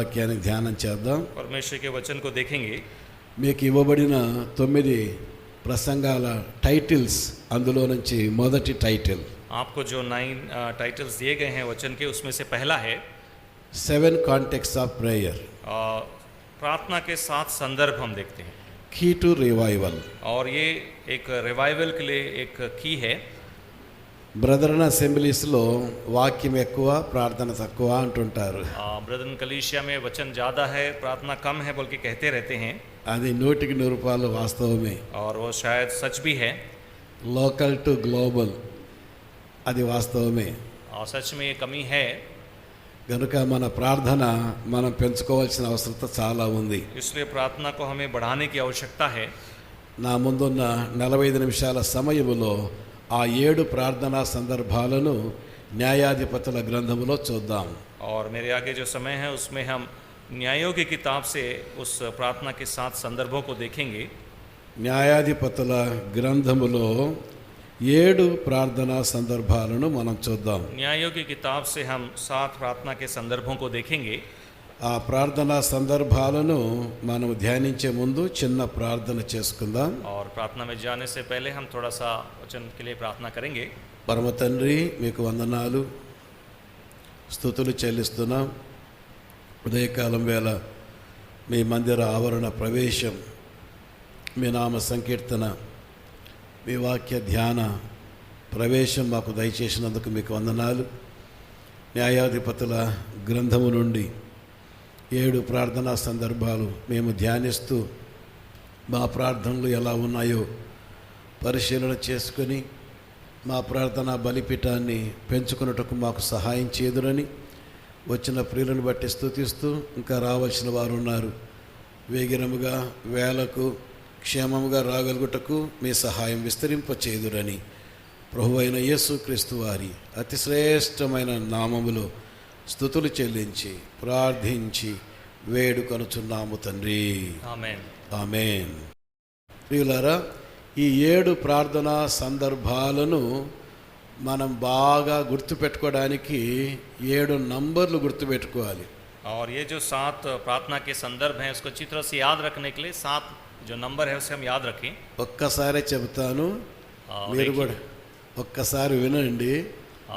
వాక్యాన్ని ధ్యానం చేద్దాం. परमेश्वर के वचन को देखेंगे. మీకు ఇవ్వబడిన 9 ప్రసంగాల టైటిల్స్, అందులో నుంచి మొదటి టైటిల్, आपको जो 9 टाइटल्स दिए गए हैं वचन के, उसमें से पहला है 7 कांटेक्ट्स ऑफ प्रेयर, प्रार्थना के 7 संदर्भ हम देखते हैं. की टू रिवाइवल. और ये एक रिवाइवल के लिए एक की है. బ్రదరన్ అసెంబ్లీస్లో వాక్యం ఎక్కువ ప్రార్థన తక్కువ అంటుంటారు. ब्रदरन कलीसिया में वचन ज़्यादा है प्रार्थना कम है बोल के कहते रहते हैं. అది 100% వాస్తవమే. और वो शायद सच भी है. లోకల్ టు గ్లోబల్, అది వాస్తవమే. और सच में ये कमी है. కనుక మన ప్రార్థన మనం పెంచుకోవాల్సిన అవసరత చాలా ఉంది. इसलिए प्रार्थना को हमें बढ़ाने की आवश्यकता है. నా ముందున్న 45 నిమిషాల సమయములో ఆ 7 ప్రార్థనా సందర్భాలను న్యాయాధిపతుల గ్రంథములో చూద్దాం. और मेरे आगे जो समय है उसमें हम न्यायों की किताब से उस प्रार्थना के 7 संदर्भों को देखेंगे. న్యాయాధిపతుల గ్రంథములో 7 ప్రార్థనా సందర్భాలను మనం చూద్దాం. न्यायों की किताब से हम 7 प्रार्थना के संदर्भों को देखेंगे. ఆ ప్రార్థనా సందర్భాలను మనం ధ్యానించే ముందు చిన్న ప్రార్థన చేసుకుందాం. और प्रार्थना में जाने से पहले हम थोड़ा सा वचन के लिए प्रार्थना करेंगे. పరమ తండ్రి, మీకు వందనాలు, స్తుతులు చెల్లిస్తున్నాం. ఉదయకాలం వేళ మీ మందిర ఆవరణ ప్రవేశం, మీ నామ సంకీర్తన, మీ వాక్య ధ్యాన ప్రవేశం మాకు దయచేసినందుకు మీకు వందనాలు. న్యాయాధిపతుల గ్రంథము నుండి 7 ప్రార్థనా సందర్భాలు మేము ధ్యానిస్తూ మా ప్రార్థనలు ఎలా ఉన్నాయో పరిశీలన చేసుకొని మా ప్రార్థనా బలిపీఠాన్ని పెంచుకున్నట్టుకు మాకు సహాయం చేదురని వచ్చిన ప్రియులను బట్టి స్తుతిస్తూ, ఇంకా రావాల్సిన వారు ఉన్నారు, వేగిరముగా వేలకు క్షేమముగా రాగలుగుటకు మీ సహాయం విస్తరింపచేదురని ప్రభువైన యేసుక్రీస్తు వారి అతి శ్రేష్టమైన నామములో స్తుతులు చెల్లించి ప్రార్థించి వేడుకొనుచున్నాము తండ్రి. ఆమేన్. ఆమేన్. ప్రియులారా, ఈ 7 ప్రార్థనా సందర్భాలను మనం బాగా గుర్తుపెట్టుకోవడానికి 7 నంబర్లు గుర్తుపెట్టుకోవాలి. और ये जो 7 प्रार्थना के संदर्भ हैं उसको अच्छी तरह से याद रखने के लिए 7 जो नंबर है उसे हम याद रखें. ఒక్కసారే చెబుతాను, మీరు देखिए, కూడా ఒక్కసారి వినండి.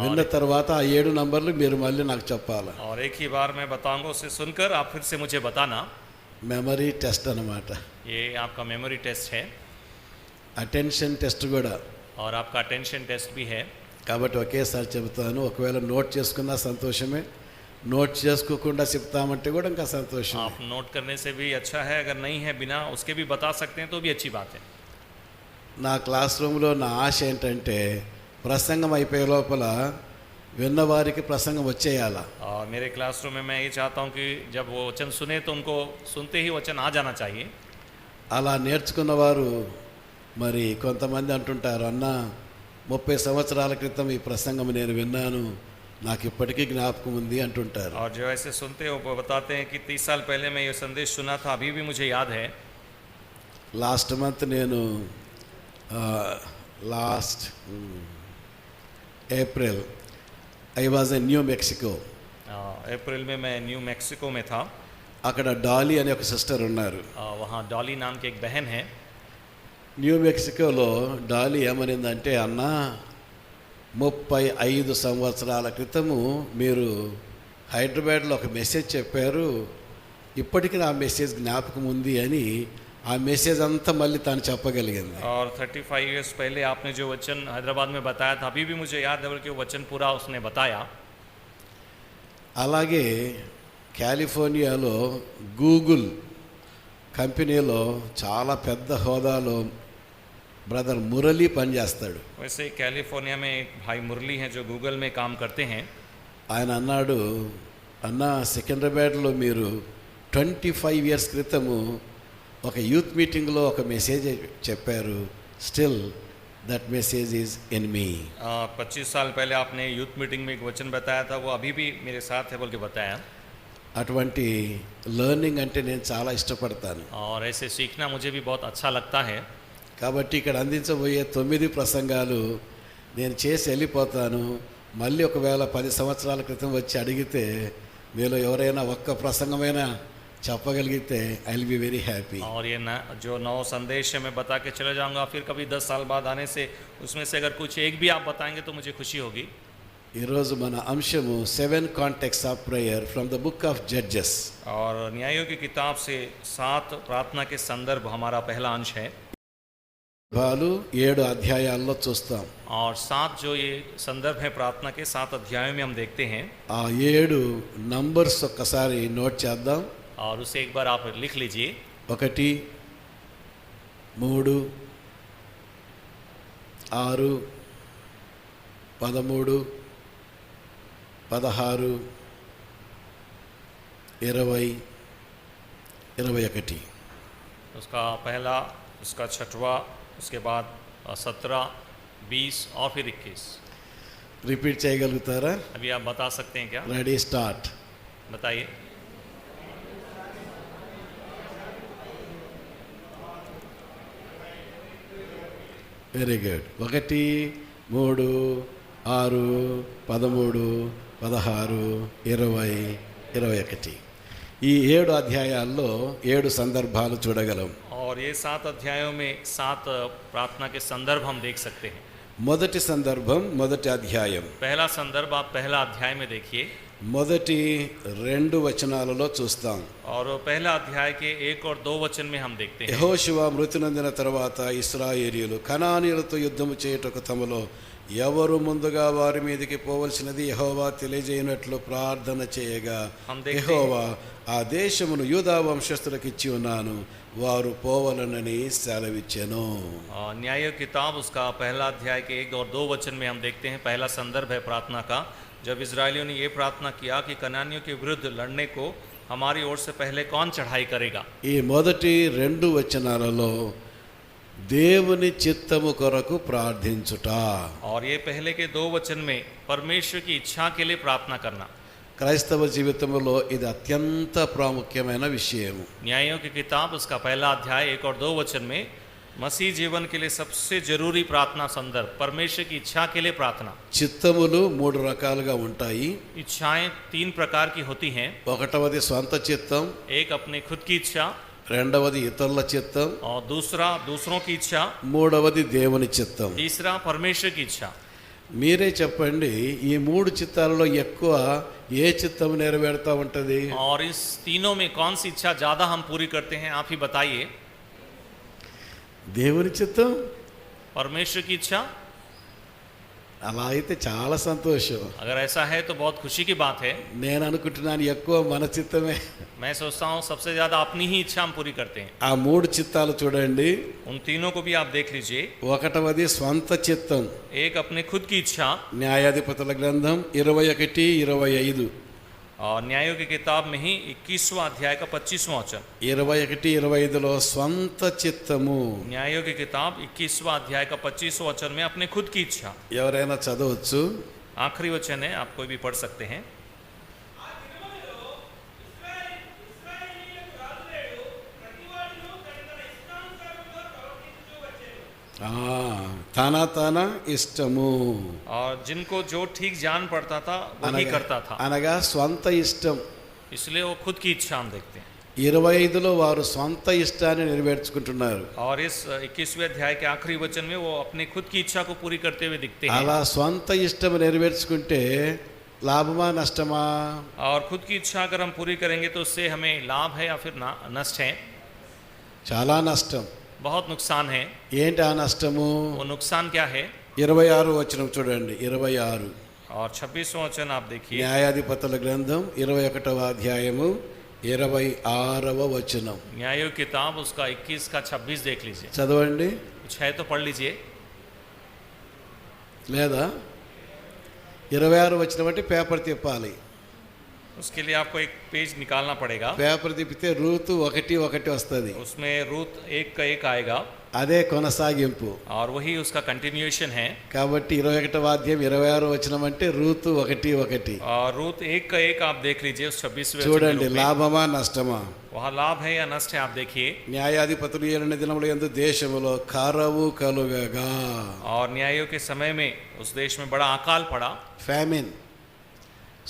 విన్న తర్వాత ఆ 7 నంబర్లు మీరు మళ్ళీ నాకు చెప్పాలి. और एक ही बार मैं बताऊंगा, उसे सुनकर आप फिर से मुझे बताना. మెమరీ టెస్ట్ అన్నమాట. ये आपका मेमोरी टेस्ट है అటెన్షన్ టెస్ట్ కూడా. और आपका अटेंशन टेस्ट भी है. కాబట్టి ఒకేసారి చెబుతాను. ఒకవేళ నోట్ చేసుకున్నా సంతోషమే, నోట్ చేసుకోకుండా చెప్తామంటే కూడా ఇంకా సంతోషం. आप नोट करने से भी अच्छा है, अगर नहीं है बिना उसके भी बता सकते हैं तो भी अच्छी बात है. నా క్లాస్ రూమ్లో నా ఆశ ఏంటంటే ప్రసంగం అయిపోయే లోపల విన్నవారికి ప్రసంగం వచ్చేయాల. और मेरे क्लासरूम में मैं ये चाहता हूँ कि जब वो वचन सुने तो उनको सुनते ही वचन आ जाना चाहिए. అలా నేర్చుకున్నవారు మరి కొంతమంది అంటుంటారు, అన్న 30 సంవత్సరాల క్రితం ఈ ప్రసంగం నేను విన్నాను, నాకు ఇప్పటికీ జ్ఞాపకం ఉంది అంటుంటారు. और जो ऐसे सुनते हैं वो बताते हैं कि 30 साल पहले मैं ये संदेश सुना था, अभी भी मुझे याद है. లాస్ట్ మంత్ నేను April I was a New Mexico. अप्रैल में मैं न्यू मैक्सिको में था. అక్కడ డాలీ అనే ఒక సిస్టర్ ఉన్నారు. वहाँ डॉली नाम की एक बहन है. న్యూ మెక్సికోలో డాలీ ఏమనిందంటే, అన్న 35 సంవత్సరాల క్రితము మీరు హైదరాబాద్లో ఒక మెసేజ్ చెప్పారు, ఇప్పటికీ నా మెసేజ్ జ్ఞాపకం ఉంది అని ఆ మెసేజ్ అంతా మళ్ళీ తాను చెప్పగలిగింది. और 35 इयर्स पहले आपने जो वचन हैदराबाद में बताया था, अभी भी मुझे याद है कि वो वचन पूरा उसने बताया. అలాగే కాలిఫోర్నియాలో గూగుల్ కంపెనీలో చాలా పెద్ద హోదాలో బ్రదర్ మురళి పనిచేస్తాడు. वैसे कैलिफोर्निया में एक भाई मुरली हैं जो गूगल में काम करते हैं. ఆయన అన్నాడు, అన్న సికింద్రాబాద్లో మీరు 25 ఇయర్స్ క్రితము ఒక యూత్ మీటింగ్లో ఒక మెసేజ్ చెప్పారు, still that message is in me. 25 साल पहले आपने यूथ मीटिंग में एक वचन बताया था, वो अभी भी मेरे साथ है बोल के बताया. అటువంటి లెర్నింగ్ అంటే నేను చాలా ఇష్టపడతాను. और ऐसे सीखना मुझे भी बहुत अच्छा लगता है. కాబట్టి ఇక్కడ అందించబోయే 9 ప్రసంగాలు నేను చేసి వెళ్ళిపోతాను. మళ్ళీ ఒకవేళ 10 సంవత్సరాల క్రితం వచ్చి అడిగితే మీలో ఎవరైనా ఒక్క ప్రసంగమైనా చెప్పగలిగితే I will be very happy. और ये जो 9 संदेश है मैं बता के चले जाऊंगा, फिर कभी 10 साल बाद आने से उसमें से अगर कुछ एक भी आप बताएंगे तो मुझे खुशी होगी. ఈరోజు మన అంశము 7 contexts of prayer from the book of judges. और न्यायों की किताब से 7 प्रार्थना के संदर्भ हमारा पहला अंश है. 7 అధ్యాయాల్లో చూస్తాం. और 7 जो ये संदर्भ है प्रार्थना के 7 अध्यायों में हम देखते हैं. ఆ 7 నంబర్స్ ఒక్కసారి నోట్ చేద్దాం. और उसे एक बार आप लिख लीजिए. 1 3 6 13 16 20 21. उसका पहला, उसका छठवा, उसके बाद 17, 20 और फिर 21. రిపీట్ చేయగలుగుతారా? अभी आप बता सकते हैं क्या? Ready start. बताइए. Very good. 1 3 6 13 16 20 21. ఈ 7 అధ్యాయాల్లో 7 సందర్భాలు చూడగలం. और ये 7 अध्यायों में 7 प्रार्थना के संदर्भ हम देख सकते हैं. మొదటి సందర్భం మొదటి అధ్యాయం. पहला संदर्भ आप पहला अध्याय में देखिए. మొదటి 2 వచనాలలో చూస్తాం. और पहला अध्याय के 1 और 2 वचन में हम देखते हैं. యెహోషువ మృతి నొందిన తర్వాత ఇశ్రాయేలీయులు కనానీయులతో యుద్ధము చేయుటకు తమలో ఎవరు ముందుగా వారి మీదకి పోవలసినది యెహోవా తెలియజేయనట్లు ప్రార్థన చేయగా యెహోవా ఆ దేశమును యూదా వంశస్థులకు ఇచ్చి ఉన్నాను, వారు పోవలనని సెలవిచ్చెను. न्याय किताब उसका पहला अध्याय के 1 और 2 वचन में हम देखते हैं. पहला संदर्भ है प्रार्थना का, जब इजरायलियों ने ये प्रार्थना किया कि कनानियों के विरुद्ध लड़ने को हमारी ओर से पहले कौन चढ़ाई करेगा. ఈ మొదటి 2 వచనాలలో దేవుని చిత్తము కొరకు ప్రార్థించుట. और ये पहले के 2 वचन में परमेश्वर की इच्छा के लिए प्रार्थना करना. క్రైస్తవ జీవితంలో ఇది అత్యంత ప్రాముఖ్యమైన విషయము. न्यायों की किताब उसका पहला अध्याय 1 और 2 वचन में मसीह जीवन के लिए सबसे जरूरी प्रार्थना संदर्भ परमेश्वर की इच्छा के लिए प्रार्थना. చిత్తములు 3 రకాలుగా ఉంటాయి. इच्छाएं 3 प्रकार की होती हैं. ఒకటవది స్వంత చిత్తం, एक अपनी खुद की इच्छा, రెండవది ఇతరుల చిత్తం, और दूसरा दूसरों की इच्छा, మూడవది దేవుని చిత్తం. तीसरा परमेश्वर की इच्छा. మీరే చెప్పండి, ఈ 3 చిత్తాలలో ఎక్కువ ఏ చిత్తం నెరవేరుతా ఉంటది? और इस तीनों में कौन सी इच्छा ज्यादा हम पूरी करते हैं, आप ही बताइए. దేవుని చిత్తం. परमेश्वर की इच्छा. అలా అయితే చాలా సంతోషం. अगर ऐसा है तो बहुत खुशी की बात है. నేను అనుకుంటున్నాను ఎక్కువ మన చిత్తమే. मैं सोचता हूँ सबसे ज्यादा अपनी ही इच्छा हम पूरी करते हैं. ఆ 3 చిత్తాలు చూడండి. उन तीनों को भी आप देख लीजिए. ఒకటవది స్వంత చిత్తం. एक अपने खुद की इच्छा. న్యాయాధిపతుల గ్రంథం 21-25. और न्यायों की किताब में ही 21वां अध्याय का 25वां वचन. 21-25లో స్వంత చిత్తము. न्यायों की किताब 21वां अध्याय का 25वां वचन में अपने खुद की इच्छा. ఎవరైనా చదవచ్చు? आखिरी वचन है, आप कोई भी पढ़ सकते हैं. తన ఇష్టము. और जिनको जो ठीक जान पड़ता था वही करता था. అనగా స్వంత ఇష్టం. इसलिए वो खुद की इच्छा हम देखते हैं. 25లో వారు స్వంత ఇష్టాన్ని నెరవేర్చుకుంటున్నారు. और इस 21वें अध्याय के आखिरी वचन में वो अपनी खुद की इच्छा को पूरी करते हुए दिखते हैं. అలా స్వంత ఇష్టం నెరవేర్చుకుంటే లాభమా నష్టమా? और खुद की इच्छा अगर हम पूरी करेंगे तो उससे हमें लाभ है या फिर नष्ट है? చాలా నష్టం. बहुत नुकसान है. ఏంటి ఆ నష్టము? वो नुकसान क्या है? 26 వచనం చూడండి. 26 और 26वां वचन आप देखिए. న్యాయాధిపతుల గ్రంథం 21వ అధ్యాయము 26వ వచనం. न्यायों की किताब उसका 21 का 26 देख लीजिए. చదవండి. कुछ है तो पढ़ लीजिए. లేదా 26 వచనం అంటే పేపర్ తిప్పాలి. उसके लिए आपको एक पेज निकालना पड़ेगा. పేపర్ తిప్పితే రూతు 1:1 వస్తుంది. उसमें रूत 1 का 1 आएगा. అదే కొనసాగింపు. और वही उसका कंटिन्यूएशन है. కాబట్టి 21వ అధ్యాయం 26 వచనం అంటే రూతు 1:1. और रूत 1 का 1 आप देख लीजिए उस 26वें చూడండి, లాభమా నష్టమా? वहाँ लाभ है या नष्ट है आप देखिए. న్యాయాధిపతులు ఏలిన దినముల యందు దేశములో కరువు కలుగగా. और न्यायों के समय में उस देश में बड़ा अकाल पड़ा. ఫ్యామిన్.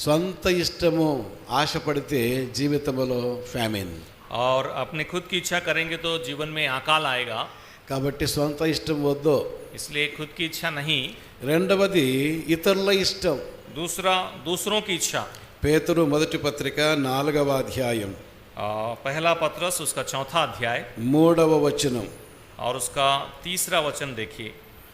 సొంత ఇష్టము ఆశపడితే జీవితంలో ఫ్యామిన్. और अपने खुद की इच्छा करेंगे तो जीवन में अकाल आएगा, కాబట్టి సొంత ఇష్టం వద్దు. इसलिए खुद की इच्छा नहीं. రెండవది ఇతరుల ఇష్టం. दूसरा दूसरों की इच्छा. పేతురు మొదటి పత్రిక 4వ అధ్యాయం पहला पत्रस उसका 4था अध्याय 3వ వచనం. और उसका 3रा वचन देखिए.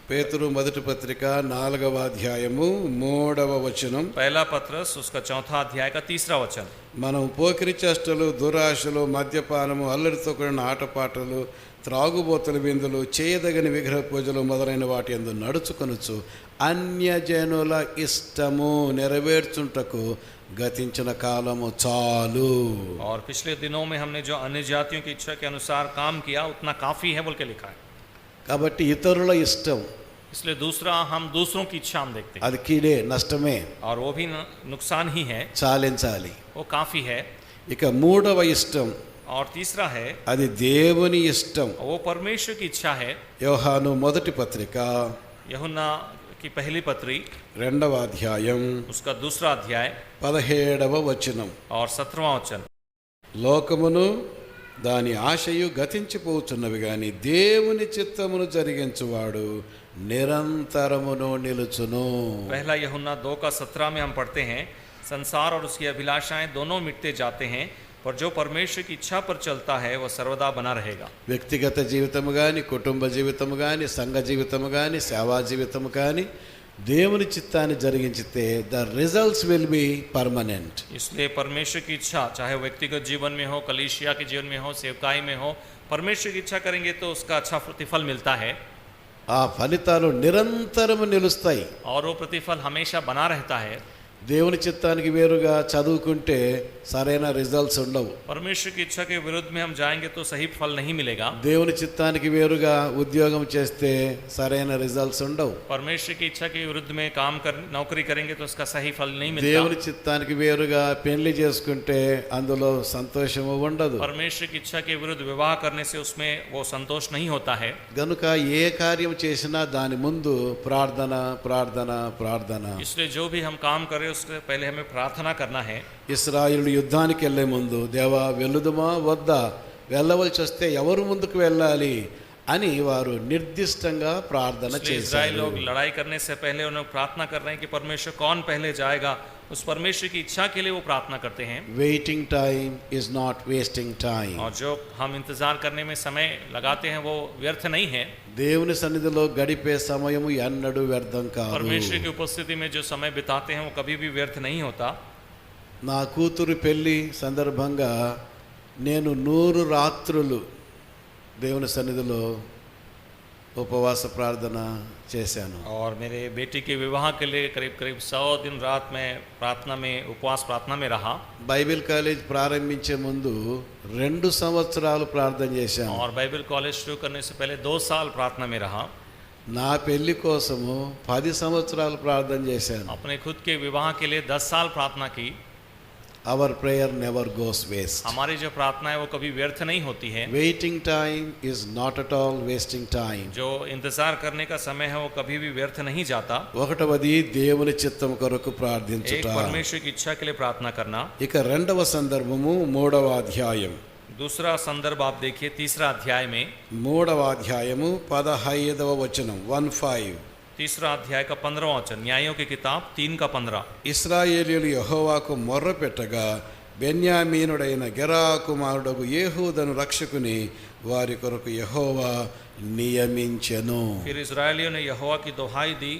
పేతురు మొదటి పత్రిక 4వ అధ్యాయము 3వ వచనం. पहला पत्रस उसका 4था अध्याय का 3रा वचन. మనం పోకిరి చేష్టలు, దురాశలు, మద్యపానము, అల్లరితో కూడిన ఆటపాటలు, త్రాగుబోతుల విందులు, చేయదగని విగ్రహ పూజలు మొదలైన వాటి యందు నడుచుకొనుచు అన్యజనుల ఇష్టము నెరవేర్చుటకు గతించిన కాలము చాలు. और पिछले दिनों में हमने जो अन्य जातियों की इच्छा के अनुसार काम किया उतना काफी है बोल के लिखा है. కాబట్టి ఇతరుల ఇష్టం इसलिए दूसरा हम दूसरों की इच्छा हम देखते हैं అది కీడే, నష్టమే, और वो भी नुकसान ही है, చాలించాలి. वो काफी है. ఇక మూడవ ఇష్టం और तीसरा है అది దేవుని ఇష్టం. वो परमेश्वर की इच्छा है. యోహాను మొదటి పత్రిక यूहन्ना की पहली पत्री 2వ అధ్యాయం उसका 2रा अध्याय 17వ వచనం. और 17वां वचन. లోకమును దాని ఆశయు గతించిపోతున్నవి గాని దేవుని చిత్తమును జరిగించువాడు నిరంతరమును నిలుచును. पहला यूहन्ना 2 का 17 में हम पढ़ते हैं, संसार और उसकी अभिलाषाएं दोनों मिटते जाते हैं, पर जो परमेश्वर की इच्छा पर चलता है वह सर्वदा बना रहेगा. వ్యక్తిగత జీవితము కానీ, కుటుంబ జీవితము కానీ, సంఘ జీవితము కానీ, సేవా జీవితము కానీ దేవుని చిత్తాన్ని జరిగించితే the results will be permanent. इसलिए परमेश्वर की इच्छा चाहे वो व्यक्तिगत जीवन में हो, कलीसिया के जीवन में हो, सेवकाई में हो, परमेश्वर की इच्छा करेंगे तो उसका अच्छा प्रतिफल मिलता है. ఆ ఫలితాలు నిరంతరము నిలుస్తాయి. और वो प्रतिफल हमेशा बना रहता है. దేవుని చిత్తానికి వేరుగా చదువుకుంటే సరైన రిజల్ట్స్ ఉండవు. परमेश्वर की इच्छा के विरुद्ध में हम जाएंगे तो सही फल नहीं मिलेगा. దేవుని చిత్తానికి వేరుగా ఉద్యోగం చేస్తే సరైన రిజల్ట్స్ ఉండవు. परमेश्वर की इच्छा के विरुद्ध में काम कर नौकरी करेंगे तो उसका सही फल नहीं मिलता. దేవుని చిత్తానికి వేరుగా పెళ్లి చేసుకుంటే అందులో సంతోషము ఉండదు. परमेश्वर की इच्छा के विरुद्ध विवाह करने से उसमें वो संतोष नहीं होता है. గనుక ఏ కార్యం చేసినా దాని ముందు ప్రార్థన ప్రార్థన ప్రార్థన. इसलिए जो भी हम काम करें उससे पहले हमें प्रार्थना करना है. ఇశ్రాయేలు యుద్ధానికి వెళ్ళే ముందు దేవా వెళ్లుదుమా వద్దా, వెళ్ళవలసి వస్తే ఎవరు ముందుకు వెళ్ళాలి అని వారు నిర్దిష్టంగా ప్రార్థన इसलिए इजराइल చేశారు. लोग लड़ाई करने से पहले उन्हें प्रार्थना कर रहे हैं कि परमेश्वर कौन पहले जाएगा. उस परमेश्वर की इच्छा के लिए वो प्रार्थना करते हैं. Waiting time is not wasting time. और जो हम इंतजार करने में समय लगाते हैं वो व्यर्थ नहीं है. దేవుని సన్నిధిలో గడిపే సమయము ఎన్నడూ వ్యర్థం కాదు. परमेश्वर की उपस्थिति में जो समय बिताते हैं वो कभी भी व्यर्थ नहीं होता. నా కూతురు పెళ్లి సందర్భంగా నేను 100 రాత్రులు దేవుని సన్నిధిలో ఉపవాస ప్రార్థన చేశాను. और मेरे बेटी के विवाह के लिए करीब करीब 100 दिन रात में प्रार्थना में उपवास प्रार्थना में रहा. బైబిల్ కాలేజ్ ప్రారంభించే ముందు 2 సంవత్సరాలు ప్రార్థన చేశాను. और बाइबल कॉलेज शुरू करने से पहले 2 साल प्रार्थना में रहा. నా పెళ్లి కోసము 10 సంవత్సరాలు ప్రార్థన చేశాను. अपने खुद के विवाह के लिए 10 साल प्रार्थना की. Our prayer never goes waste. हमारी जो प्रार्थना है वो कभी व्यर्थ नहीं होती है. Waiting time is not at all wasting time. जो इंतजार करने का समय है वो कभी भी व्यर्थ नहीं जाता. ఒకటవది దేవుని చిత్తం కొరకు एक ప్రార్థించుట. परमेश्वर की इच्छा के लिए प्रार्थना करना. ఇక రెండవ సందర్భము 3వ అధ్యాయం. दूसरा संदर्भ आप देखिए 3रा अध्याय में. 3వ అధ్యాయము 15వ వచనం 15. 3रा अध्याय का 15वां वचन, न्यायों की किताब 3 का 15. ఇశ్రాయేలీయులు యెహోవాకు మొర్రపెట్టగా బెన్యామీనుడైన గెరా కుమారుడగు యెహూదను రక్షకుని వారి కొరకు యెహోవా నియమించెను. फिर इजरायलियों ने यहोवा की दोहाई दी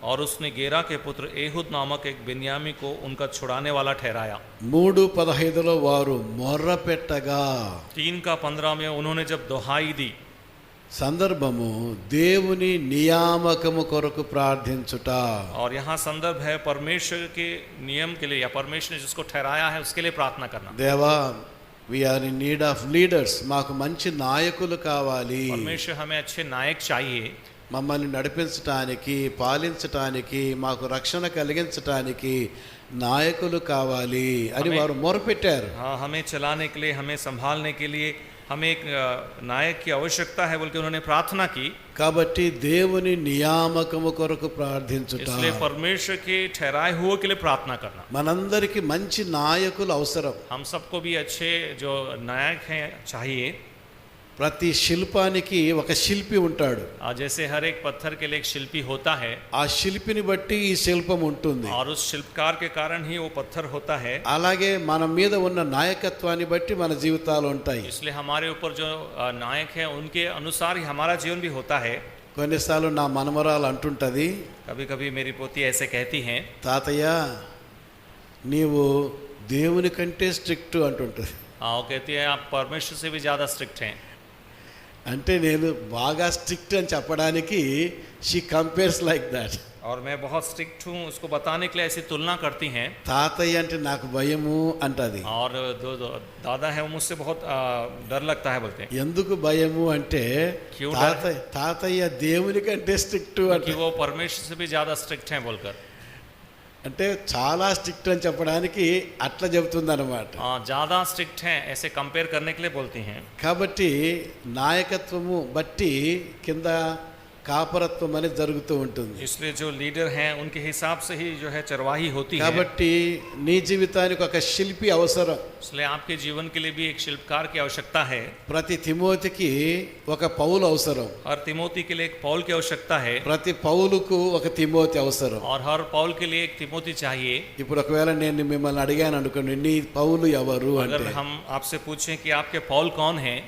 और उसने गेरा के पुत्र एहुद नामक एक बिन्यामी को उनका छुड़ाने वाला ठहराया. 3:15లో వారు మొర్రపెట్టగా 3 का 15 में उन्होंने जब दोहाई दी. సందర్భము దేవుని నియామకము కొరకు ప్రార్థించుట. और यहाँ संदर्भ है परमेश्वर के नियम के लिए या परमेश्वर ने जिसको ठहराया है उसके लिए प्रार्थना करना. దేవా we are in need of leaders, మాకు మంచి నాయకులు కావాలి. परमेश्वर हमें अच्छे नायक चाहिए. మమ్మల్ని నడిపించటానికి, పాలించటానికి, మాకు రక్షణ కలిగించటానికి నాయకులు కావాలి అని వారు మొరపెట్టారు. हाँ, हमें चलाने के लिए, हमें संभालने के लिए, हमें एक नायक की आवश्यकता है बोल के उन्होंने प्रार्थना की। కాబట్టి దేవుని నియామకము కొరకు ప్రార్థించుట, इसलिए परमेश्वर के ठहराए हुए के लिए प्रार्थना करना। మనందరికి మంచి నాయకులు అవసరం. हम सबको भी अच्छे जो नायक हैं चाहिए। ప్రతి శిల్పానికి ఒక శిల్పి ఉంటాడు. जैसे हर एक पत्थर के लिए एक शिल्पी होता है ఆ శిల్పిని బట్టి ఈ శిల్పం ఉంటుంది. और उस शिल्पकार के कारण ही वो पत्थर होता है। అలాగే మన మీద ఉన్న నాయకత్వాన్ని బట్టి మన జీవితాలు ఉంటాయి. इसलिए हमारे ऊपर जो नायक है उनके अनुसार ही हमारा जीवन भी होता है। కొన్నిసార్లు నా మనమరాలు అంటుంటది, कभी कभी मेरी पोती ऐसे कहती हैं, తాతయ్య నీవు దేవుని కంటే స్ట్రిక్ట్ అంటుంటది. वो कहती है आप परमेश्वर से भी ज़्यादा स्ट्रिक्ट हैं। అంటే నేను బాగా స్ట్రిక్ట్ అని చెప్పడానికి షీ కంపేర్స్ లైక్ దట్. और मैं बहुत स्ट्रिक्ट हूँ उसको बताने के लिए ऐसी तुलना करती हैं। తాతయ్య అంటే నాకు భయము అంటది. और जो दादा है वो मुझसे बहुत डर लगता है बोलते हैं। ఎందుకు భయము అంటే क्यों తాతయ్య దేవుని కంటే స్ట్రిక్ట్ कि అంటే, वो परमेश्वर से भी ज़्यादा स्ट्रिक्ट हैं बोलकर। అంటే చాలా స్ట్రిక్ట్ అని చెప్పడానికి అట్లా చెబుతుంది అనమాట. ज़्यादा स्ट्रिक्ट हैं ऐसे कंपेयर करने के लिए बोलती हैं। కాబట్టి నాయకత్వము బట్టి కింద కాపరత్వం అనేది జరుగుతూ ఉంటుంది. इसलिए जो लीडर हैं उनके हिसाब से ही जो है चरवाही होती है। కాబట్టి నీ జీవితానికి ఒక శిల్పి అవసరం. इसलिए आपके जीवन के लिए भी एक शिल्पकार की आवश्यकता है। ప్రతి తిమోతికి ఒక పౌలు అవసరం. और तिमोती के लिए एक पौल की आवश्यकता है। ప్రతి పౌలుకు ఒక తిమోతి అవసరం. और हर पौल के लिए एक तिमोती चाहिए। ఇప్పుడు ఒకవేళ నేను మిమ్మల్ని అడిగాను అనుకోండి, నీ పౌలు ఎవరు अगर అంటే हम आपसे पूछें कि आपके पौल कौन हैं,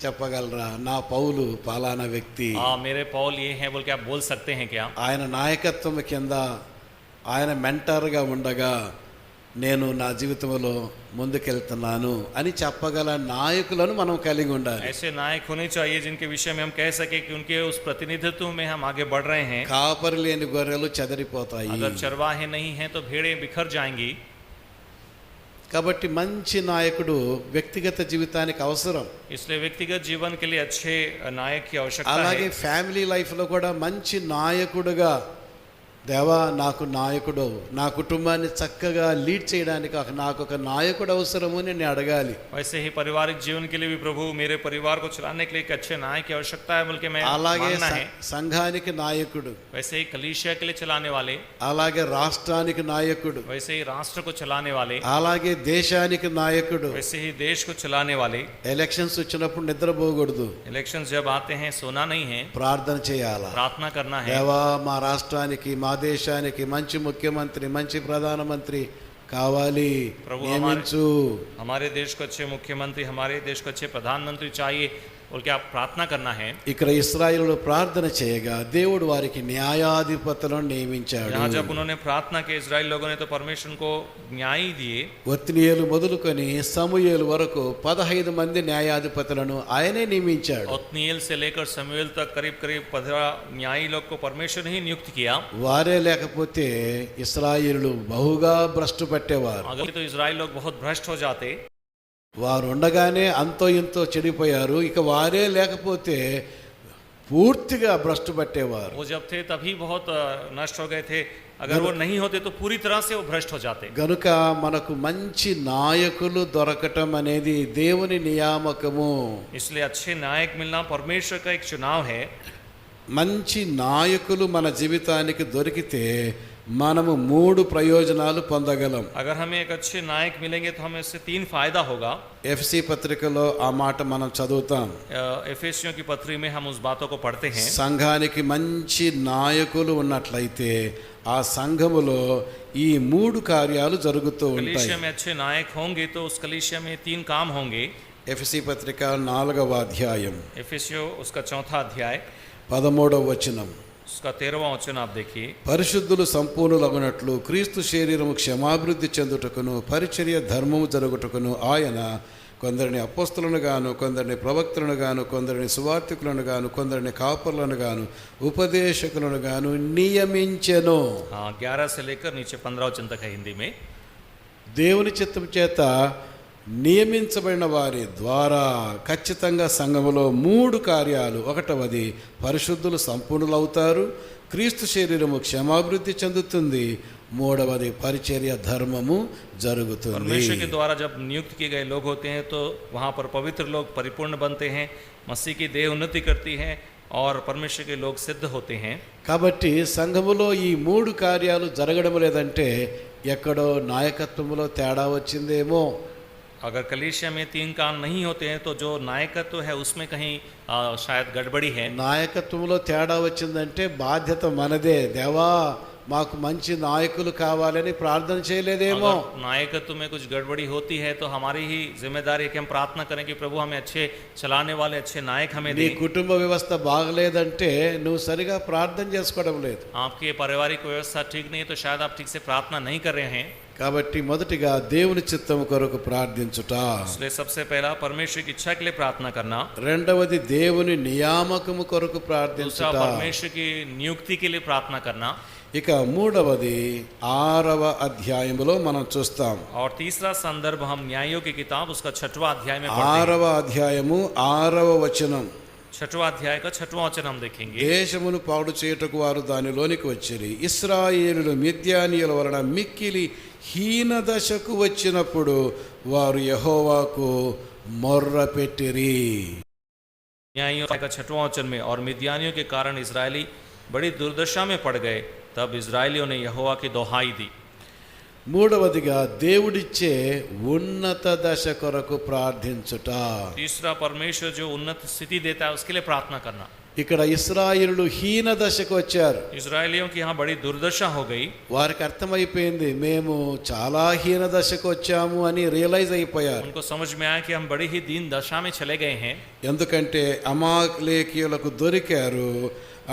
చెప్పగలరా? నా పౌలు పలానా వ్యక్తి. मेरे पौल ये हैं बोल के आप बोल सकते हैं क्या? ఆయన నాయకత్వం కింద ఆయన మెంటర్గా ఉండగా నేను నా జీవితంలో ముందుకెళ్తున్నాను అని చెప్పగల నాయకులను మనం కలిగి ఉండాలి. ऐसे नायक होने चाहिए जिनके विषय में हम कह सके कि उनके उस प्रतिनिधित्व में हम आगे बढ़ रहे हैं। కాపరి లేని గొర్రెలు చెదరిపోతాయి. अगर चरवाहे नहीं हैं तो भेड़ें बिखर जाएंगी। కాబట్టి మంచి నాయకుడు వ్యక్తిగత జీవితానికి అవసరం. इसलिए व्यक्तिगत जीवन के लिए अच्छे नायक की आवश्यकता అలాగే है। ఫ్యామిలీ లైఫ్లో కూడా మంచి నాయకుడుగా, దేవా నాకు నాయకుడు, నా కుటుంబాన్ని చక్కగా లీడ్ చేయడానికి నాకు ఒక నాయకుడు అవసరము అని నేను అడగాలి. वैसे ही पारिवारिक जीवन के लिए भी प्रभु मेरे परिवार को चलाने के लिए एक अच्छे नायक की आवश्यकता है बोल के मैं అలాగే मानना है। సంఘానికి నాయకుడు, वैसे ही कलीसिया के लिए चलाने वाले, అలాగే రాష్ట్రానికి నాయకుడు, वैसे ही राष्ट्र को चलाने वाले, అలాగే దేశానికి నాయకుడు. वैसे ही देश को चलाने वाले। ఎలక్షన్స్ వచ్చినప్పుడు నిద్రపోకూడదు, इलेक्शन जब आते हैं सोना नहीं है, ప్రార్థన చేయాలా. प्रार्थना करना है। దేవా మా రాష్ట్రానికి, మా దేశానికి మంచి ముఖ్యమంత్రి, మంచి ప్రధానమంత్రి కావాలి, ప్రభు నియమించు. हमारे देश को अच्छे मुख्यमंत्री, हमारे देश को अच्छे प्रधानमंत्री चाहिए बोल के आप प्रार्थना करना है। ఇక్కడ ఇశ్రాయేలు ప్రార్థన చేయగా దేవుడు వారికి న్యాయాధిపతులను నియమించాడు. यहाँ जब उन्होंने प्रार्थना की इजराइल लोगों ने तो परमेश्वर को न्याय दिए। ఒత్నియేలు మొదలుకొని సమూయేలు వరకు 15 మంది న్యాయాధిపతులను ఆయనే నియమించాడు. ओत्नीएल से लेकर समूएल तक करीब करीब 15 न्यायी लोग को परमेश्वर ने ही नियुक्त किया। వారే లేకపోతే ఇశ్రాయేలు బహుగా భ్రష్టు పట్టేవారు. अगर तो इजराइल लोग बहुत भ्रष्ट हो जाते। వారు ఉండగానే అంతో ఇంతో చెడిపోయారు. ఇక వారే లేకపోతే పూర్తిగా భ్రష్టు పట్టేవారు. वो जब थे तभी बहुत नष्ट हो गए थे। अगर वो नहीं होते तो पूरी तरह से वो भ्रष्ट हो जाते। గనుక మనకు మంచి నాయకులు దొరకటం అనేది దేవుని నియామకము. इसलिए अच्छे नायक मिलना परमेश्वर का एक चुनाव है। మంచి నాయకులు మన జీవితానికి దొరికితే మనము 3 ప్రయోజనాలు పొందగలం. अगर हमें एक अच्छे नायक मिलेंगे तो हमें इससे 3 फायदा होगा। ఎఫ్సి పత్రికలో ఆ మాట మనం చదువుతాం. एफेसियों की पत्री में हम उस बातों को पढ़ते हैं। సంఘానికి మంచి నాయకులు ఉన్నట్లయితే ఆ సంఘములో ఈ 3 కార్యాలు జరుగుతూ ఉంటాయి. कलीसिया में अच्छे नायक होंगे तो उस कलीसिया में 3 काम होंगे। ఎఫ్సి పత్రిక 4వ అధ్యాయం एफेसियो उसका 4था अध्याय 13వ వచనం. उसका 13वां वचन आप देखिए। పరిశుద్ధులు సంపూర్ణులగునట్లు క్రీస్తు శరీరము క్షమాభివృద్ధి చెందుటకును పరిచర్య ధర్మము జరుగుటకును ఆయన కొందరిని అపోస్తలులను గాను, కొందరిని ప్రవక్తలను గాను, కొందరిని సువార్తికులను గాను, కొందరిని కాపరులను గాను, ఉపదేశకులను గాను నియమించెను. 11 से लेकर नीचे 15 वचन तक है हिंदी में। దేవుని చిత్తం చేత నియమించబడిన వారి ద్వారా ఖచ్చితంగా సంఘములో 3 కార్యాలు. ఒకటవది పరిశుద్ధులు సంపూర్ణులవుతారు, క్రీస్తు శరీరము క్షమాభివృద్ధి చెందుతుంది, మూడవది పరిచర్య ధర్మము జరుగుతుంది. परमेश्वर के द्वारा जब नियुक्त किए गए लोग होते हैं तो वहाँ पर पवित्र लोग परिपूर्ण बनते हैं, मसीह की देह उन्नति करती है और परमेश्वर के लोग सिद्ध होते हैं. కాబట్టి సంఘములో ఈ 3 కార్యాలు జరగడం లేదంటే ఎక్కడో నాయకత్వములో తేడా వచ్చిందేమో. अगर कलीसिया में 3 काम नहीं होते हैं तो जो नायकत्व है उसमें कहीं शायद गड़बड़ी है. నాయకత్వంలో తేడా వచ్చిందంటే బాధ్యత మనదే. దేవా మాకు మంచి నాయకులు కావాలని ప్రార్థన చేయలేదేమో. अगर नायकत्व में कुछ गड़बड़ी होती है तो हमारी ही जिम्मेदारी है कि हम प्रार्थना करें कि प्रभु हमें अच्छे चलाने वाले अच्छे नायक हमें నీ दे. కుటుంబ వ్యవస్థ బాగలేదంటే నువ్వు సరిగా ప్రార్థన చేసుకోవడం లేదు. आपकी पारिवारिक व्यवस्था ठीक नहीं है तो शायद आप ठीक से प्रार्थना नहीं कर रहे हैं. కాబట్టి మొదటిగా దేవుని చిత్తం కొరకు ప్రార్థించుట, इसलिए सबसे पहला परमेश्वर की इच्छा के लिए प्रार्थना करना, రెండవది దేవుని నియామకము కొరకు दूसरा ప్రార్థించుట, परमेश्वर की नियुक्ति के लिए प्रार्थना करना, ఇక మూడవది 6వ అధ్యాయములో మనం చూస్తాం. और तीसरा संदर्भ हम न्यायों की किताब उसका 6वां अध्याय में पढ़ते हैं. 6వ అధ్యాయము 6వ వచనం. 6वां अध्याय का 6वां वचन हम देखेंगे. దేశమును పాడు చేయుటకు వారు దానిలోనికి వచ్చిరి. ఇశ్రాయేలులు మిద్యానీయుల వలన మిక్కిలి హీన దశకు వచ్చినప్పుడు వారు యెహోవాకు మొర్ర పెట్టిరి. न्यायों का 6वां वचन में, और मिद्यानियों के कारण इजरायली बड़ी दुर्दशा में पड़ गए, तब इजरायलियों ने यहोवा की दोहाई दी. మూడవదిగా దేవుడిచ్చే ఉన్నత దశ కొరకు ప్రార్థించుట. तीसरा परमेश्वर जो उन्नत स्थिति देता है उसके लिए प्रार्थना करना. ఇక్కడ ఇశ్రాయేలులు హీన దశకు వచ్చారు. इजरायलियों की यहाँ बड़ी दुर्दशा हो गई. వారికి అర్థమైపోయింది మేము చాలా హీన దశకు వచ్చాము అని రియలైజ్ అయిపోయారు. उनको समझ में आया कि हम बड़ी ही दीन दशा में चले गए हैं. ఎందుకంటే అమాలేకీయులకు దొరికారు.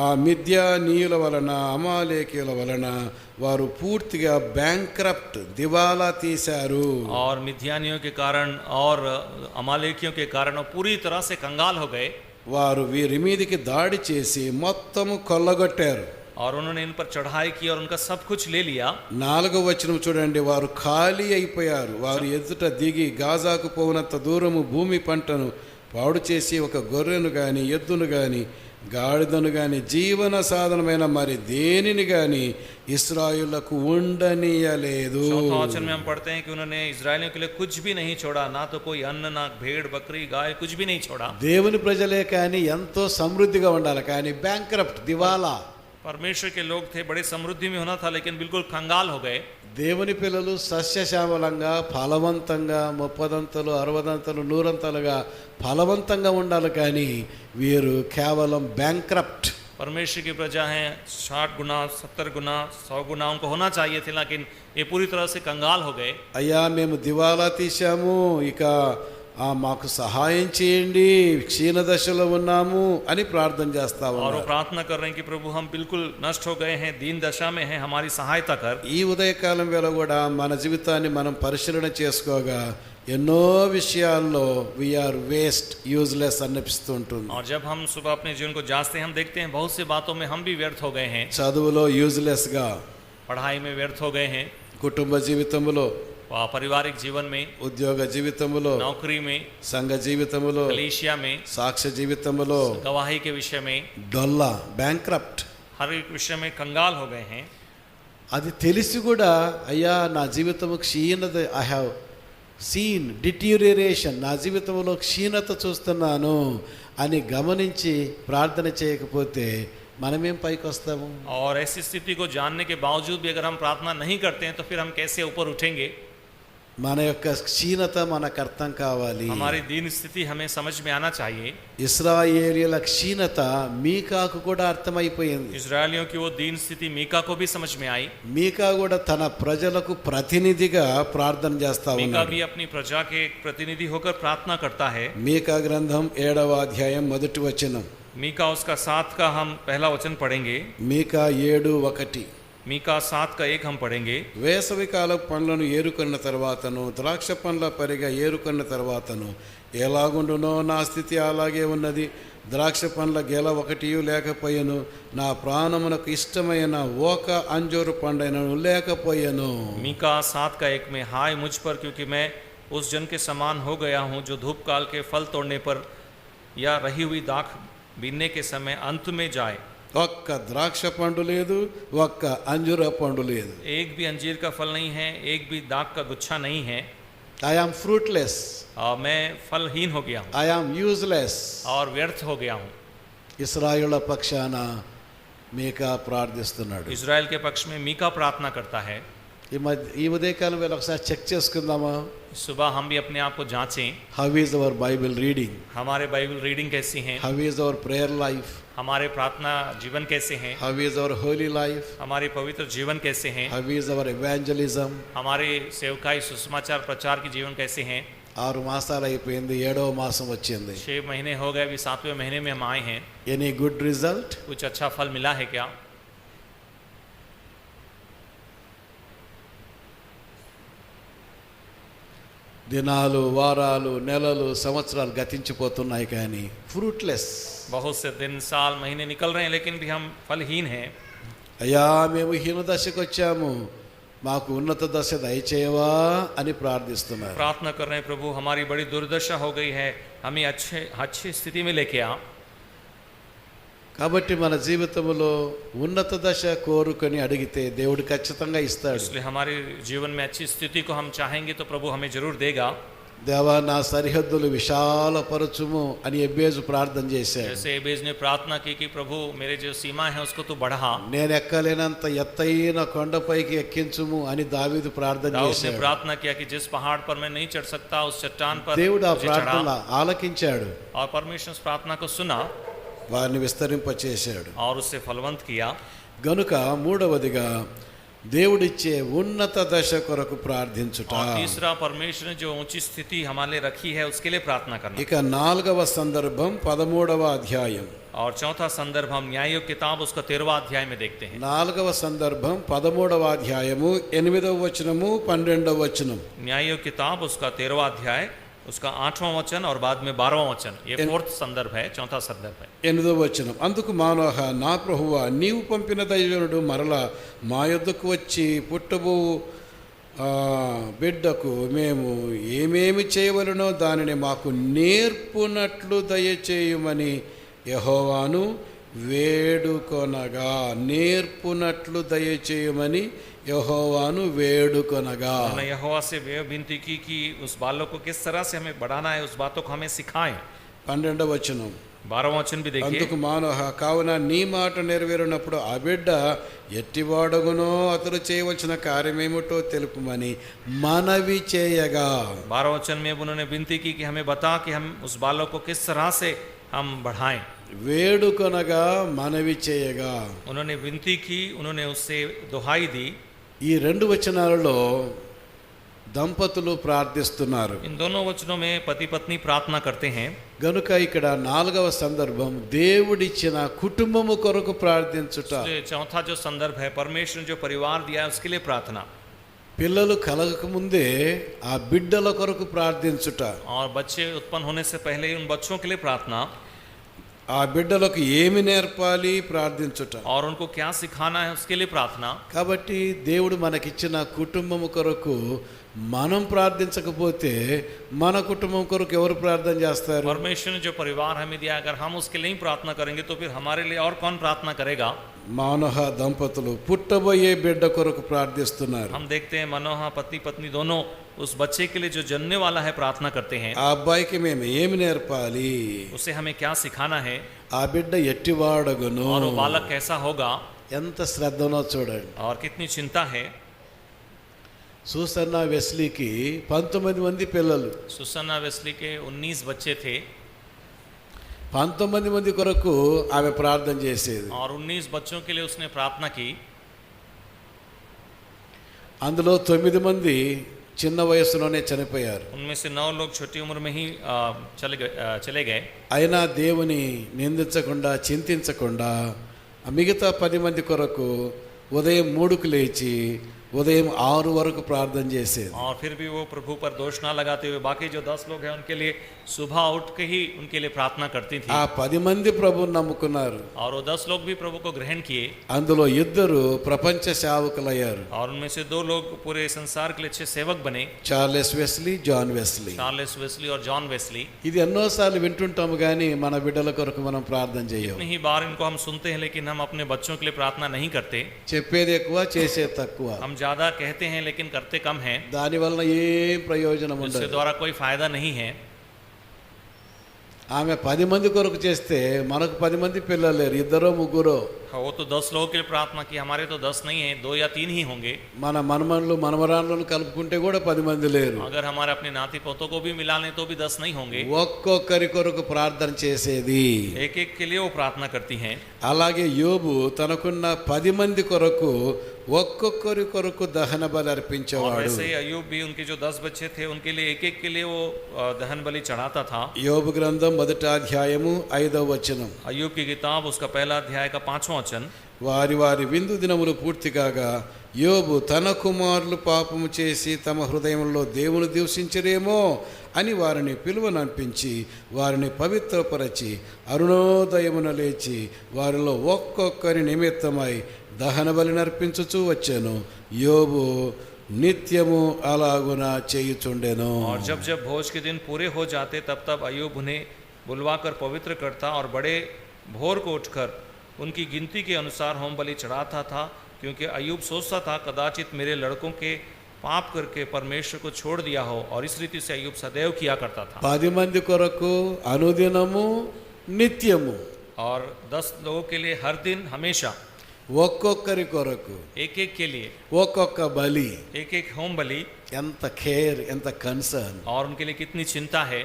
ఆ మిద్యానీయుల వలన అమాలేకీయుల వలన వారు పూర్తిగా బ్యాంక్రప్ట్ దివాలా తీశారు. और मिद्यानियों के कारण और अमालेकियों के कारण वो पूरी तरह से कंगाल हो गए. వారు వీరి మీదికి దాడి చేసి మొత్తము కొల్లగొట్టారు. और उन्होंने इन पर चढ़ाई की और उनका सब कुछ ले लिया. 4వ వచనం చూడండి, వారు ఖాళీ అయిపోయారు. వారు ఎదుట దిగి గాజాకు పోవునంత దూరము భూమి పంటను పాడు చేసి ఒక గొర్రెను గాని ఎద్దును గాని గాడిదను గాని జీవన సాధనమైన మరి దేనిని గాని ఇశ్రాయేలులకు ఉండనీయలేదు. चौथा वचन में हम पढ़ते हैं कि उन्होंने इजरायलियों के लिए कुछ भी नहीं छोड़ा, ना तो कोई अन्न, ना भेड़ बकरी गाय, कुछ भी नहीं छोड़ा. దేవుని ప్రజలే కానీ ఎంతో సమృద్ధిగా ఉండాలి, కానీ బ్యాంక్రప్ట్ దివాలా. परमेश्वर के लोग थे, बड़े समृद्धि में होना था, लेकिन बिल्कुल कंगाल हो गए. దేవుని పిల్లలు సస్యశ్యామలంగా ఫలవంతంగా 30 60 100 ఫలవంతంగా ఉండాలి, కానీ వీరు కేవలం బ్యాంక్రప్ట్. परमेश्वर की प्रजा है, 60 गुना 70 गुना 100 गुना उनको होना चाहिए थे, लेकिन ये पूरी तरह से कंगाल हो गए. అయ్యా మేము దివాలా తీశాము, ఇక మాకు సహాయం చేయండి, క్షీణ దశలో ఉన్నాము అని ప్రార్థన చేస్తా और वो ఉన్నారు. प्रार्थना कर रहे हैं कि प्रभु हम बिल्कुल नष्ट हो गए हैं, दीन दशा में हैं, हमारी सहायता कर. ఈ ఉదయకాలం వేళ కూడా మన జీవితాన్ని మనం పరిశీలన చేసుకోగా ఎన్నో విషయాల్లో వీఆర్ వేస్ట్, యూజ్లెస్ అనిపిస్తూ ఉంటుంది. और जब हम सुबह अपने जीवन को जांचते हैं, हम देखते हैं बहुत सी बातों में हम भी व्यर्थ हो गए हैं. చదువులో యూజ్లెస్గా, पढ़ाई में व्यर्थ हो गए हैं, కుటుంబ జీవితంలో, पारिवारिक जीवन में, ఉద్యోగ జీవితంలో, नौकरी में, సంఘ జీవితంలో, कलीसिया में, సాక్ష్య జీవితంలో गवाही के विषय में, డొల్లా బ్యాంక్రప్ట్. हर एक विषय में कंगाल हो गए हैं. అది తెలిసి కూడా అయ్యా నా జీవితము క్షీణత, ఐ హ్యావ్ సీన్ డిటీరియేషన్, నా జీవితంలో క్షీణత చూస్తున్నాను అని గమనించి ప్రార్థన చేయకపోతే మనమేం పైకి వస్తాము? और ऐसी स्थिति को जानने के बावजूद भी अगर हम प्रार्थना नहीं करते हैं तो फिर हम कैसे ऊपर उठेंगे? మన యొక్క క్షీణత మనకు అర్థం కావాలి. हमारी दीन स्थिति हमें समझ में आना चाहिए. ఇశ్రాయేలీయుల క్షీణత మీకాకు కూడా అర్థమైపోయింది. इजरायलियों की वो दीन स्थिति मीका को भी समझ में आई. మీకా కూడా తన ప్రజలకు ప్రతినిధిగా ప్రార్థన చేస్తా मीका ఉన్నాడు. भी अपनी प्रजा के एक प्रतिनिधि होकर प्रार्थना करता है. మీకా గ్రంథం 7వ అధ్యాయం 1వ వచనం. मीका उसका 7 का हम पहला वचन पढ़ेंगे. మీకా 7:1. मीका 7 का 1 हम पढ़ेंगे. వేసవి కాల పండ్లను ఏరుకున్న తర్వాతను ద్రాక్ష పండ్ల పరిగ ఏరుకున్న తర్వాతను ఎలాగుండునో నా స్థితి అలాగే ఉన్నది. ద్రాక్ష పండ్ల గెల ఒకటియు లేకపోయెను, నా ప్రాణమునకు ఇష్టమైన ఒక అంజూరు పండైనను లేకపోయెను. मीका 7 का 1 में, हाय मुझ पर, क्योंकि मैं उस जन के समान हो गया हूँ जो धूप काल के फल तोड़ने पर या रही हुई दाख बीनने के समय अंत में जाए। ఒక్క ద్రాక్ష పండు లేదు, ఒక్క అంజూర పండు లేదు. एक भी अंजीर का फल नहीं है, एक भी दाख का गुच्छा नहीं है। ఐ యామ్ ఫ్రూట్లెస్, मैं फलहीन हो गया हूँ ఐ యామ్ యూజ్లెస్. और व्यर्थ हो गया हूँ। ఇశ్రాయేళ్ల పక్షాన మీకా ప్రార్థిస్తున్నాడు. इजराइल के पक्ष में मीका प्रार्थना करता है। ఈ ఉదయకాలం వేళ ఒకసారి చెక్ చేసుకుందామా? सुबह हम भी अपने आप को जांचें, how is our Bible reading, हमारे बाइबल रीडिंग कैसी हैं, how is our prayer life, हमारे प्रार्थना जीवन कैसे हैं, how is our Holi life, हमारे पवित्र जीवन कैसे हैं, హౌ ఈజ్ అవర్ ఎవాంజలిజం. हमारे सेवकाई सुसमाचार प्रचार के जीवन कैसे हैं। 6 మాసాలు అయిపోయింది, 7వ మాసం వచ్చింది. 6 महीने हो गए, अभी 7वें महीने में हम आए हैं। Any good result? कुछ अच्छा फल मिला है क्या? దినాలు, వారాలు, నెలలు, సంవత్సరాలు గతించిపోతున్నాయి కానీ ఫ్రూట్లెస్. बहुत से दिन, साल, महीने निकल रहे हैं, लेकिन भी हम फलहीन हैं। అయ్యా మేము హీన దశకు వచ్చాము, మాకు ఉన్నత దశ దయచేయవా అని ప్రార్థిస్తున్నారు. प्रार्थना कर रहे हैं, प्रभु हमारी बड़ी दुर्दशा हो गई है, हमें अच्छी स्थिति में लेके आ। కాబట్టి మన జీవితంలో ఉన్నత దశ కోరుకొని అడిగితే దేవుడు ఖచ్చితంగా ఇస్తాడు. इसलिए हमारे जीवन में अच्छी स्थिति को हम चाहेंगे तो प्रभु हमें जरूर देगा। దేవా నా సరిహద్దులు విశాలపరచుము అని ఎబ్బేజు ప్రార్థన చేశాడు. जैसे एबेज ने प्रार्थना की कि प्रभु मेरे जो सीमा है उसको तू बढ़ा। నేను ఎక్కలేనంత ఎత్తైన కొండపైకి ఎక్కించుము అని దావీదు ప్రార్థన दाऊद ने చేశాడు. प्रार्थना किया कि जिस पहाड़ पर मैं नहीं चढ़ सकता उस चट्टान पर దేవుడు ఆ मुझे ప్రార్థన चढ़ा। ఆలకించాడు, और परमेश्वर उस प्रार्थना को सुना వారిని విస్తరింపచేశాడు. और उससे फलवंत किया। గనుక మూడవదిగా దేవుడిచ్చే ఉన్నత దశ కొరకు ప్రార్థించుట. और तीसरा, परमेश्वर ने जो ऊंची स्थिति हमारे लिए रखी है उसके लिए प्रार्थना करना। ఇక 4వ సందర్భం 13వ అధ్యాయం. और चौथा संदर्भ हम न्यायों किताब उसका 13वां अध्याय में देखते हैं। 4వ సందర్భం 13వ అధ్యాయము 8వ వచనము 12వ వచనం. न्यायों किताब उसका 13वां अध्याय उसका 8वां वचन और बाद में 12वां वचन। ये फोर्थ संदर्भ है, चौथा संदर्भ है। 8వ వచనం. అందుకు మానోహ, నా ప్రభువా నీవు పంపిన దైవజనుడు మరలా మా యొద్దకు వచ్చి పుట్టబో బిడ్డకు మేము ఏమేమి చేయవలనో దానిని మాకు నేర్పునట్లు దయచేయుమని యెహోవాను వేడుకొనగా. నేర్పునట్లు దయచేయమని యెహోవాను వేడుకొనగా. उन्होंने यहोवा से वे विनती की कि उस बालों को किस तरह से हमें बढ़ाना है, उस बातों को हमें सिखाएं। 12వ వచనం. 12वां वचन भी देखिए। అందుకు మానోహ, కావున నీ మాట నెరవేరినప్పుడు ఆ బిడ్డ ఎట్టివాడగునో అతడు చేయవలసిన కార్యమేమిటో తెలుపుమని మనవి చేయగా. 12वां वचन में उन्होंने विनती की कि हमें बता कि हम उस बालों को किस तरह से हम बढ़ाएं। వేడుకొనగా మనవి చేయగా. उन्होंने विनती की, उन्होंने उससे दुहाई दी। ఈ 2 వచనాలలో దంపతులు ప్రార్థిస్తున్నారు. इन दोनों वचनों में पति पत्नी प्रार्थना करते हैं। గనుక ఇక్కడ 4వ సందర్భం దేవుడిచ్చిన కుటుంబము కొరకు ప్రార్థించుట. इसलिए चौथा जो संदर्भ है, परमेश्वर ने जो परिवार दिया है उसके लिए प्रार्थना। పిల్లలు కలగక ముందే ఆ బిడ్డల కొరకు ప్రార్థించుట. और बच्चे उत्पन्न होने से पहले ही उन बच्चों के लिए प्रार्थना। ఆ బిడ్డలకు ఏమి నేర్పాలి ప్రార్థించుట. और उनको क्या सिखाना है उसके लिए प्रार्थना। కాబట్టి దేవుడు మనకిచ్చిన కుటుంబము కొరకు మనం ప్రార్థించకపోతే మన కుటుంబం కొరకు ఎవరు ప్రార్థన చేస్తారు? परमेश्वर ने जो परिवार हमें दिया, अगर हम उसके लिए ही प्रार्थना करेंगे तो फिर हमारे लिए और कौन प्रार्थना करेगा? మానోహ దంపతులు పుట్టబోయే బిడ్డ కొరకు ప్రార్థిస్తున్నారు. हम देखते हैं मनोहा पति पत्नी दोनों उस बच्चे के लिए जो जन्मने वाला है प्रार्थना करते हैं। ఆ అబ్బాయికి మేము ఏమి నేర్పాలి, उसे हमें क्या सिखाना है, ఆ బిడ్డ ఎట్టివాడగును, और वो बालक कैसा होगा। ఎంత శ్రద్ధనో చూడండి. और कितनी चिंता है। సూసన్నా వెస్లీకి 19 మంది పిల్లలు. सुसन्ना वेस्ली के 19 बच्चे थे। 19 మంది కొరకు ఆమె ప్రార్థన చేసేది. और 19 बच्चों के लिए उसने प्रार्थना की। అందులో 9 మంది చిన్న వయసులోనే చనిపోయారు. उनमें से 9 लोग छोटी उम्र में ही चले गए। అయినా దేవుని నిందించకుండా చింతించకుండా మిగతా 10 మంది కొరకు ఉదయం 3కు లేచి ఉదయం 6 వరకు ప్రార్థన చేసేది. और फिर भी वो प्रभु पर दोष ना लगाते हुए बाकी जो 10 लोग हैं उनके लिए सुबह उठ के ही उनके लिए प्रार्थना करती थी. ఆ 10 మంది ప్రభువుని నమ్ముకున్నారు. और वो 10 लोग भी प्रभु को ग्रहण किए. అందులో 2 ప్రపంచ సేవకులయ్యారు. और उनमें से 2 लोग पूरे संसार के लिए अच्छे सेवक बने, Charles Wesley, John Wesley. Charles Wesley और जॉन वेस्ली. ఇది ఎన్నోసార్లు వింటుంటాము కానీ మన బిడ్డల కొరకు మనం ప్రార్థన చేయము. कितनी ही बार इनको हम सुनते हैं लेकिन हम अपने बच्चों के लिए प्रार्थना नहीं करते. చెప్పేది ఎక్కువ, చేసేది తక్కువ. हम ज्यादा कहते हैं लेकिन करते कम हैं. దాని వలన ఏం ప్రయోజనం उसके ఉండదు. द्वारा कोई फायदा नहीं है. ఆమె 10 మంది కొరకు చేస్తే మనకు 10 మంది పిల్లలు లేరు, 2 3. वो तो 10 लोगों के लिए प्रार्थना की, हमारे तो 10 नहीं है, 2 या 3 ही होंगे. మన మనమన్లు మనమరాళ్ళను కలుపుకుంటే కూడా 10 మంది లేరు. अगर हमारे अपने नाती पोतों को भी मिला लें तो भी 10 नहीं होंगे. ఒక్కొక్కరి కొరకు ప్రార్థన చేసేది. एक एक के लिए वो प्रार्थना करती हैं. అలాగే యోబు తనకున్న 10 మంది కొరకు ఒక్కొక్కరి కొరకు దహన బలి और అర్పించేవాడు. वैसे ही अय्यूब भी उनके जो 10 बच्चे थे उनके लिए एक एक के लिए वो दहन बलि चढ़ाता था. యోబు గ్రంథం 1వ అధ్యాయము 5వ వచనం. अय्यूब की किताब उसका पहला अध्याय का 5वां वचन. వారి వారి విందు దినములు పూర్తి కాగా యోబు తన కుమారులు పాపము చేసి తమ హృదయంలో దేవుని దూషించరేమో అని వారిని పిలువనంపించి వారిని పవిత్రపరచి అరుణోదయమున లేచి వారిలో ఒక్కొక్కరి నిమిత్తమై దహన బలి నర్పించుచూ వచ్చాను. యోబు నిత్యము అలాగున చేయుచుండెను. और जब जब भोज के दिन पूरे हो जाते तब तब अय्यूब उन्हें बुलवाकर पवित्र करता और बड़े भोर को उठकर उनकी गिनती के अनुसार होम बलि चढ़ाता था, क्योंकि अय्यूब सोचता था कदाचित मेरे लड़कों के पाप करके परमेश्वर को छोड़ दिया हो. और इस रीति से अय्यूब सदैव किया करता था. 10 మంది కొరకు అనుదినము నిత్యము, और 10 लोगों के लिए हर दिन हमेशा, ఒక్కొక్కరి కొరకు एक एक के लिए ఒక్కొక్క బలి. एक एक होम बलि. ఎంత కేర్, ఎంత కన్సర్న్ और उनके लिए कितनी चिंता है.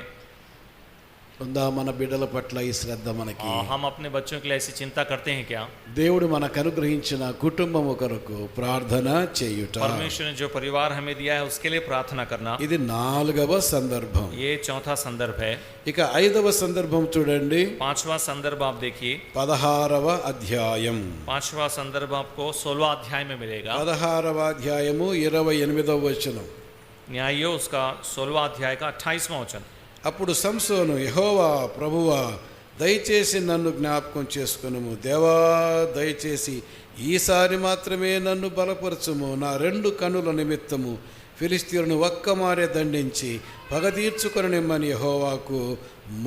ఉందా మన బిడ్డల పట్ల ఈ శ్రద్ధ మనకి? हम अपने बच्चों के लिए ऐसी चिंता करते हैं क्या? దేవుడు మనకు అనుగ్రహించిన కుటుంబము కొరకు ప్రార్థన చేయుట. परमेश्वर ने जो परिवार हमें दिया है उसके लिए प्रार्थना करना, ఇది 4వ సందర్భం. ये चौथा संदर्भ है. ఇక 5వ సందర్భం చూడండి. 5वां संदर्भ आप देखिए. 16వ అధ్యాయం. 5वां संदर्भ आपको 16वां अध्याय में मिलेगा. 16వ అధ్యాయము 28వ వచనం. न्यायो उसका 16वां अध्याय का 28वां वचन. అప్పుడు సంసోను, యెహోవా ప్రభువా దయచేసి నన్ను జ్ఞాపకం చేసుకొనుము. దేవా దయచేసి ఈసారి మాత్రమే నన్ను బలపరచుము. నా 2 కనుల నిమిత్తము ఫిలిష్తీయులను ఒక్కమారే దండించి పగ తీర్చుకొననిమ్మని యెహోవాకు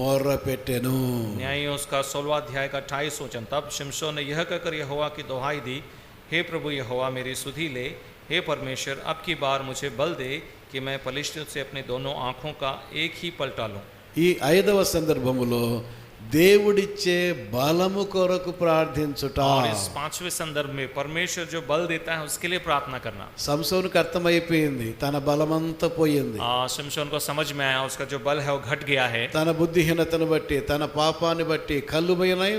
మొర్ర పెట్టెను. न्यायो उसका 16वां अध्याय का 28वां वचन. तब शिमशोन ने यह कहकर यहोवा की दोहाई दी, हे प्रभु यहोवा मेरी सुधि ले. हे परमेश्वर अब की बार मुझे बल दे कि मैं पलिश्तियों से अपने दोनों आँखों का एक ही पलटा लूँ. ఈ 5వ సందర్భములో దేవుడిచ్చే బలము కొరకు ప్రార్థించుట. और इस 5वें संदर्भ में परमेश्वर जो बल देता है उसके लिए प्रार्थना करना. సంసోనుకు అర్థమైపోయింది, తన బలమంతా పోయింది. शिमशोन को समझ में आया उसका जो बल है वो घट गया है. తన బుద్ధిహీనతను బట్టి, తన పాపాన్ని బట్టి కళ్ళు పోయినాయి,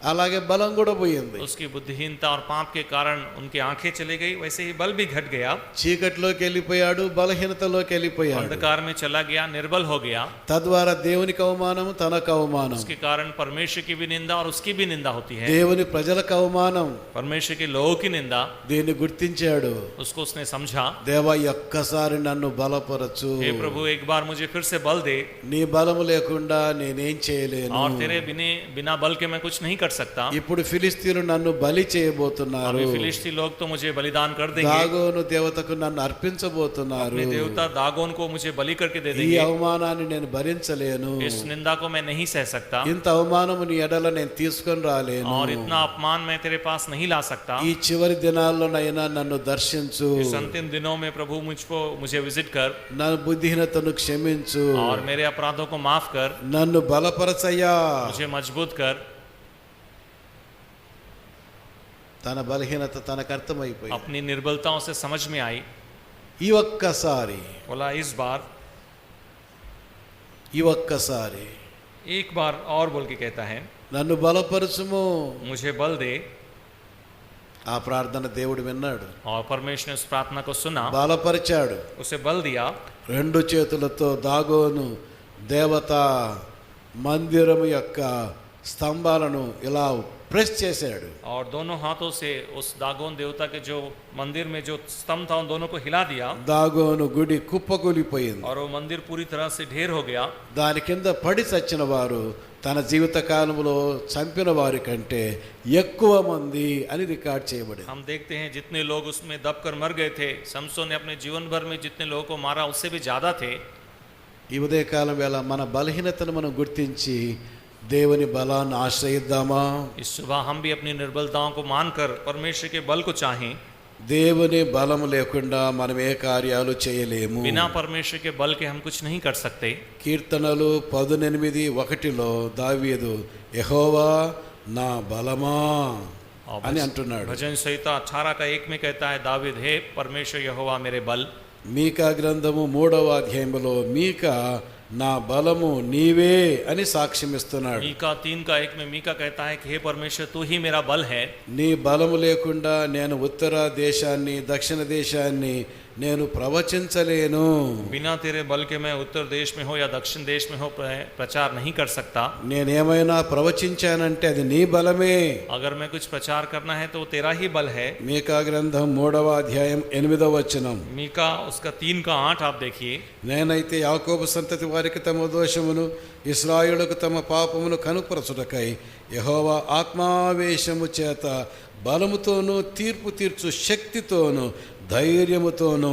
అలాగే బలం కూడా పోయింది. उसकी बुद्धिहीनता और पाप के कारण उनकी आंखें चली गई, वैसे ही बल भी घट गया. చీకట్లోకి వెళ్ళిపోయాడు, బలహీనతలోకి వెళ్ళిపోయాడు. अंधकार में चला गया, निर्बल हो गया. తద్వారా దేవునికి అవమానం, తనకు అవమానం. उसके कारण परमेश्वर की भी निंदा और उसकी भी निंदा होती है. దేవుని ప్రజలకు అవమానం. परमेश्वर के लोगों की निंदा. దీన్ని గుర్తించాడు. उसको उसने समझा, దేవా ఒక్కసారి నన్ను బలపరచు. हे प्रभु एक बार मुझे फिर से बल दे. నీ బలము లేకుండా నేనేం చేయలేను. और तेरे बिना बल के मैं कुछ नहीं कर सकता. ఇప్పుడు ఫిలిష్తీయులు నన్ను బలి చేయబోతున్నారు. अभी फिलिस्ती लोग तो मुझे बलिदान कर देंगे. దాగోను దేవతకు నన్ను అర్పించబోతున్నారు. अपने देवता दागोन को मुझे बलि करके दे ఈ देंगे. అవమానాన్ని నేను భరించలేను. इस निंदा को मैं नहीं सह सकता. ఇంత అవమానము నీ ఎడల నేను తీసుకొని రాలేను. और इतना अपमान मैं तेरे पास नहीं ला सकता. ఈ చివరి దినాల్లోనైనా నన్ను దర్శించు. इस अंतिम दिनों में प्रभु मुझे विजिट कर నా బుద్ధిహీనతను క్షమించు. और मेरे अपराधों को माफ कर. నన్ను బలపరచయ్యా. मुझे मजबूत कर. తన బలహీనత తనకు అర్థమైపోయింది. अपनी निर्बलताओं से समझ में आई. ఈ ఒక్కసారి, बोला इस बार, ఈ ఒక్కసారి एक बार और बोल के कहता है, నన్ను బలపరచుము. मुझे बल दे. ఆ ప్రార్థన దేవుడు విన్నాడు, और परमेश्वर ने उस प्रार्थना को सुना, బలపరిచాడు. उसे बल दिया. 2 చేతులతో దాగోను దేవత మందిరము యొక్క స్తంభాలను ఇలా ప్రెస్ చేశాడు. और दोनों हाथों से उस दागोन देवता के जो मंदिर में जो स्तंभ था उन दोनों को हिला दिया దాగోను గుడి కుప్పకూలిపోయింది. और वो मंदिर पूरी तरह से ढेर हो गया। దాని కింద పడి చచ్చిన వారు తన జీవిత కాలంలో చంపిన వారి కంటే ఎక్కువ మంది అని రికార్డ్ చేయబడింది. हम देखते हैं जितने लोग उसमें दबकर मर गए थे, समसोन ने अपने जीवन भर में जितने लोगों को मारा उससे भी ज्यादा थे। ఈ ఉదయకాలం వేళ మన బలహీనతను మనం గుర్తించి దేవుని బలాన్ని ఆశ్రయిద్దామా? इस सुबह हम भी अपनी निर्बलताओं को मानकर परमेश्वर के बल को चाहें। దేవుని బలం లేకుండా మనం ఏ కార్యాలు చేయలేము. बिना परमेश्वर के बल के हम कुछ नहीं कर सकते। కీర్తనలు 18:1 దావీదు యెహోవా నా బలమా అని అంటున్నాడు. भजन संहिता 18:1 में कहता है दावीद, हे परमेश्वर यहोवा मेरे बल। మీకా గ్రంథము 3వ అధ్యాయంలో మీకా నా బలము నీవే అని సాక్ష్యం ఇస్తున్నాడు. मीका 3:1 में मीका कहता है कि हे परमेश्वर तू ही मेरा बल है। నీ బలము లేకుండా నేను ఉత్తర దేశాన్ని దక్షిణ దేశాన్ని నేను ప్రవచించలేను. बिना तेरे बल के मैं उत्तर देश में हो या दक्षिण देश में हो प्रचार नहीं कर सकता। నేనేమైనా ప్రవచించానంటే అది నీ బలమే. अगर मैं कुछ प्रचार करना है तो वो तेरा ही बल है। మీకా గ్రంథం 3వ అధ్యాయం 8వ వచనం. मीका उसका 3:8 आप देखिए। నేనైతే యాకోబు సంతతి వారికి తమ దోషమును ఇశ్రాయేలుకు తమ పాపమును కనుపరచుటకై యెహోవా ఆత్మావేశము చేత బలముతోనూ తీర్పు తీర్చు శక్తితోనూ ధైర్యముతోనూ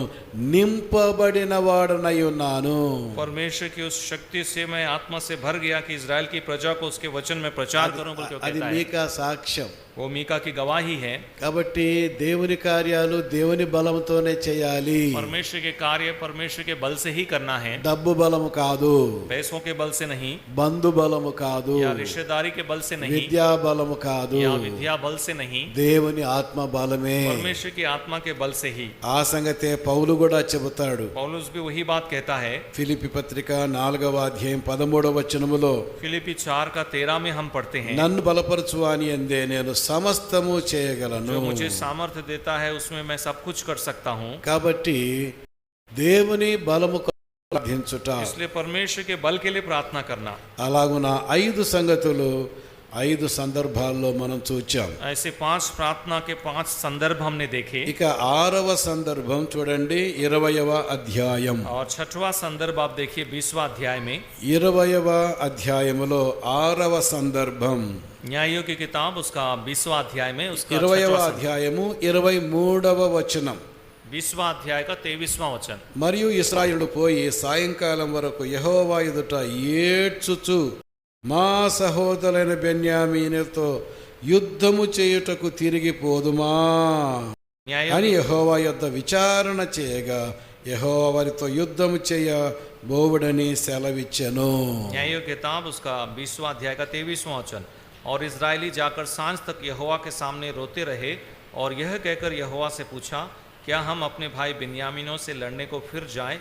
నింపబడిన వాడనై ఉన్నాను. परमेश्वर की उस शक्ति से मैं आत्मा से भर गया कि इजराइल की प्रजा को उसके वचन में प्रचार करूं बोल के అది कहता है। మీకా సాక్ష్యం. वो मीका की गवाही है। కాబట్టి దేవుని కార్యాలు దేవుని బలముతోనే చేయాలి. परमेश्वर के कार्य परमेश्वर के बल से ही करना है, డబ్బు బలము కాదు, पैसों के बल से नहीं, బంధు బలము కాదు, या रिश्तेदारी के बल से नहीं, విద్యా బలము కాదు, या विद्या बल से नहीं, దేవుని ఆత్మ బలమే. परमेश्वर की आत्मा के बल से ही। ఆ సంగతే పౌలు కూడా చెబుతాడు. पौलुस भी वही बात कहता है। ఫిలిప్పీ పత్రిక 4వ అధ్యాయం 13వ వచనములో फिलिप्पी 4:13 में हम पढ़ते हैं, నన్ను బలపరచు అని అందే నేను సమస్తము చేయగలను. जो मुझे सामर्थ्य देता है उसमें मैं सब कुछ कर सकता हूँ। కాబట్టి దేవుని బలము ప్రార్థించుట, इसलिए परमेश्वर के बल के लिए प्रार्थना करना। అలాగున 5 సంగతులు 5 సందర్భాల్లో మనం చూచాం. ऐसे 5 प्रार्थना के 5 संदर्भ हमने देखे। ఇక 6వ సందర్భం చూడండి 20వ అధ్యాయం. और 6वां संदर्भ आप देखिए 20वां अध्याय में। 20వ అధ్యాయములో 6వ సందర్భం, न्यायों की किताब उसका 20वां अध्याय में उसका 20వ అధ్యాయము 23వ వచనం. 20वां अध्याय का 23वां वचन। మరియు ఇశ్రాయేలు పోయి సాయంకాలం వరకు యెహోవా ఎదుట ఏడ్చుచు మా సహోదరులైన బెన్యామీనులతో యుద్ధము చేయుటకు తిరిగి పోదుమా అని యెహోవా యొద్ద విచారణ చేయగా యెహోవా వారితో యుద్ధము చేయబోవుడని సెలవిచ్చెను. न्यायों की किताब उसका 20वां अध्याय का 23वां वचन। और इजरायली जाकर सांझ तक यहोवा के सामने रोते रहे और यह कहकर यहोवा से पूछा, क्या हम अपने भाई बिन्यामीनों से लड़ने को फिर जाएं?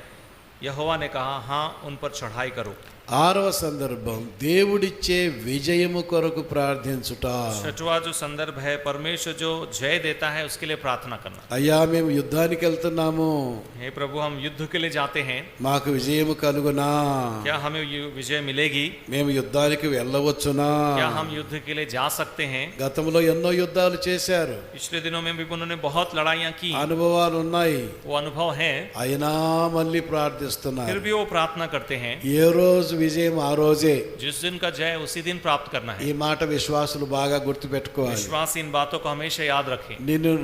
यहोवा ने कहा, हाँ, उन पर चढ़ाई करो। 6వ సందర్భం దేవుడిచ్చే విజయము కొరకు ప్రార్థించుట. 6वां जो संदर्भ है परमेश्वर जो जय देता है उसके लिए प्रार्थना करना। అయ్యా మేము యుద్ధానికి వెళ్తున్నాము, हे प्रभु हम युद्ध के लिए जाते हैं, మాకు విజయము కలుగునా? क्या हमें विजय मिलेगी? మేము యుద్ధానికి వెళ్ళవచ్చునా? क्या हम युद्ध के लिए जा सकते हैं? గతంలో ఎన్నో యుద్ధాలు చేశారు, पिछले दिनों में भी उन्होंने बहुत लड़ाइयाँ की, అనుభవాలు ఉన్నాయి, वो अनुभव है, అయినా మళ్ళీ फिर ప్రార్థిస్తున్నారు. भी वो प्रार्थना करते हैं। ఏ రోజు విజయం ఆ రోజే. जिस दिन का जय उसी दिन प्राप्त करना ఈ है। మాట విశ్వాసులు బాగా గుర్తుపెట్టుకోవాలి. विश्वास इन बातों को हमेशा याद रखें।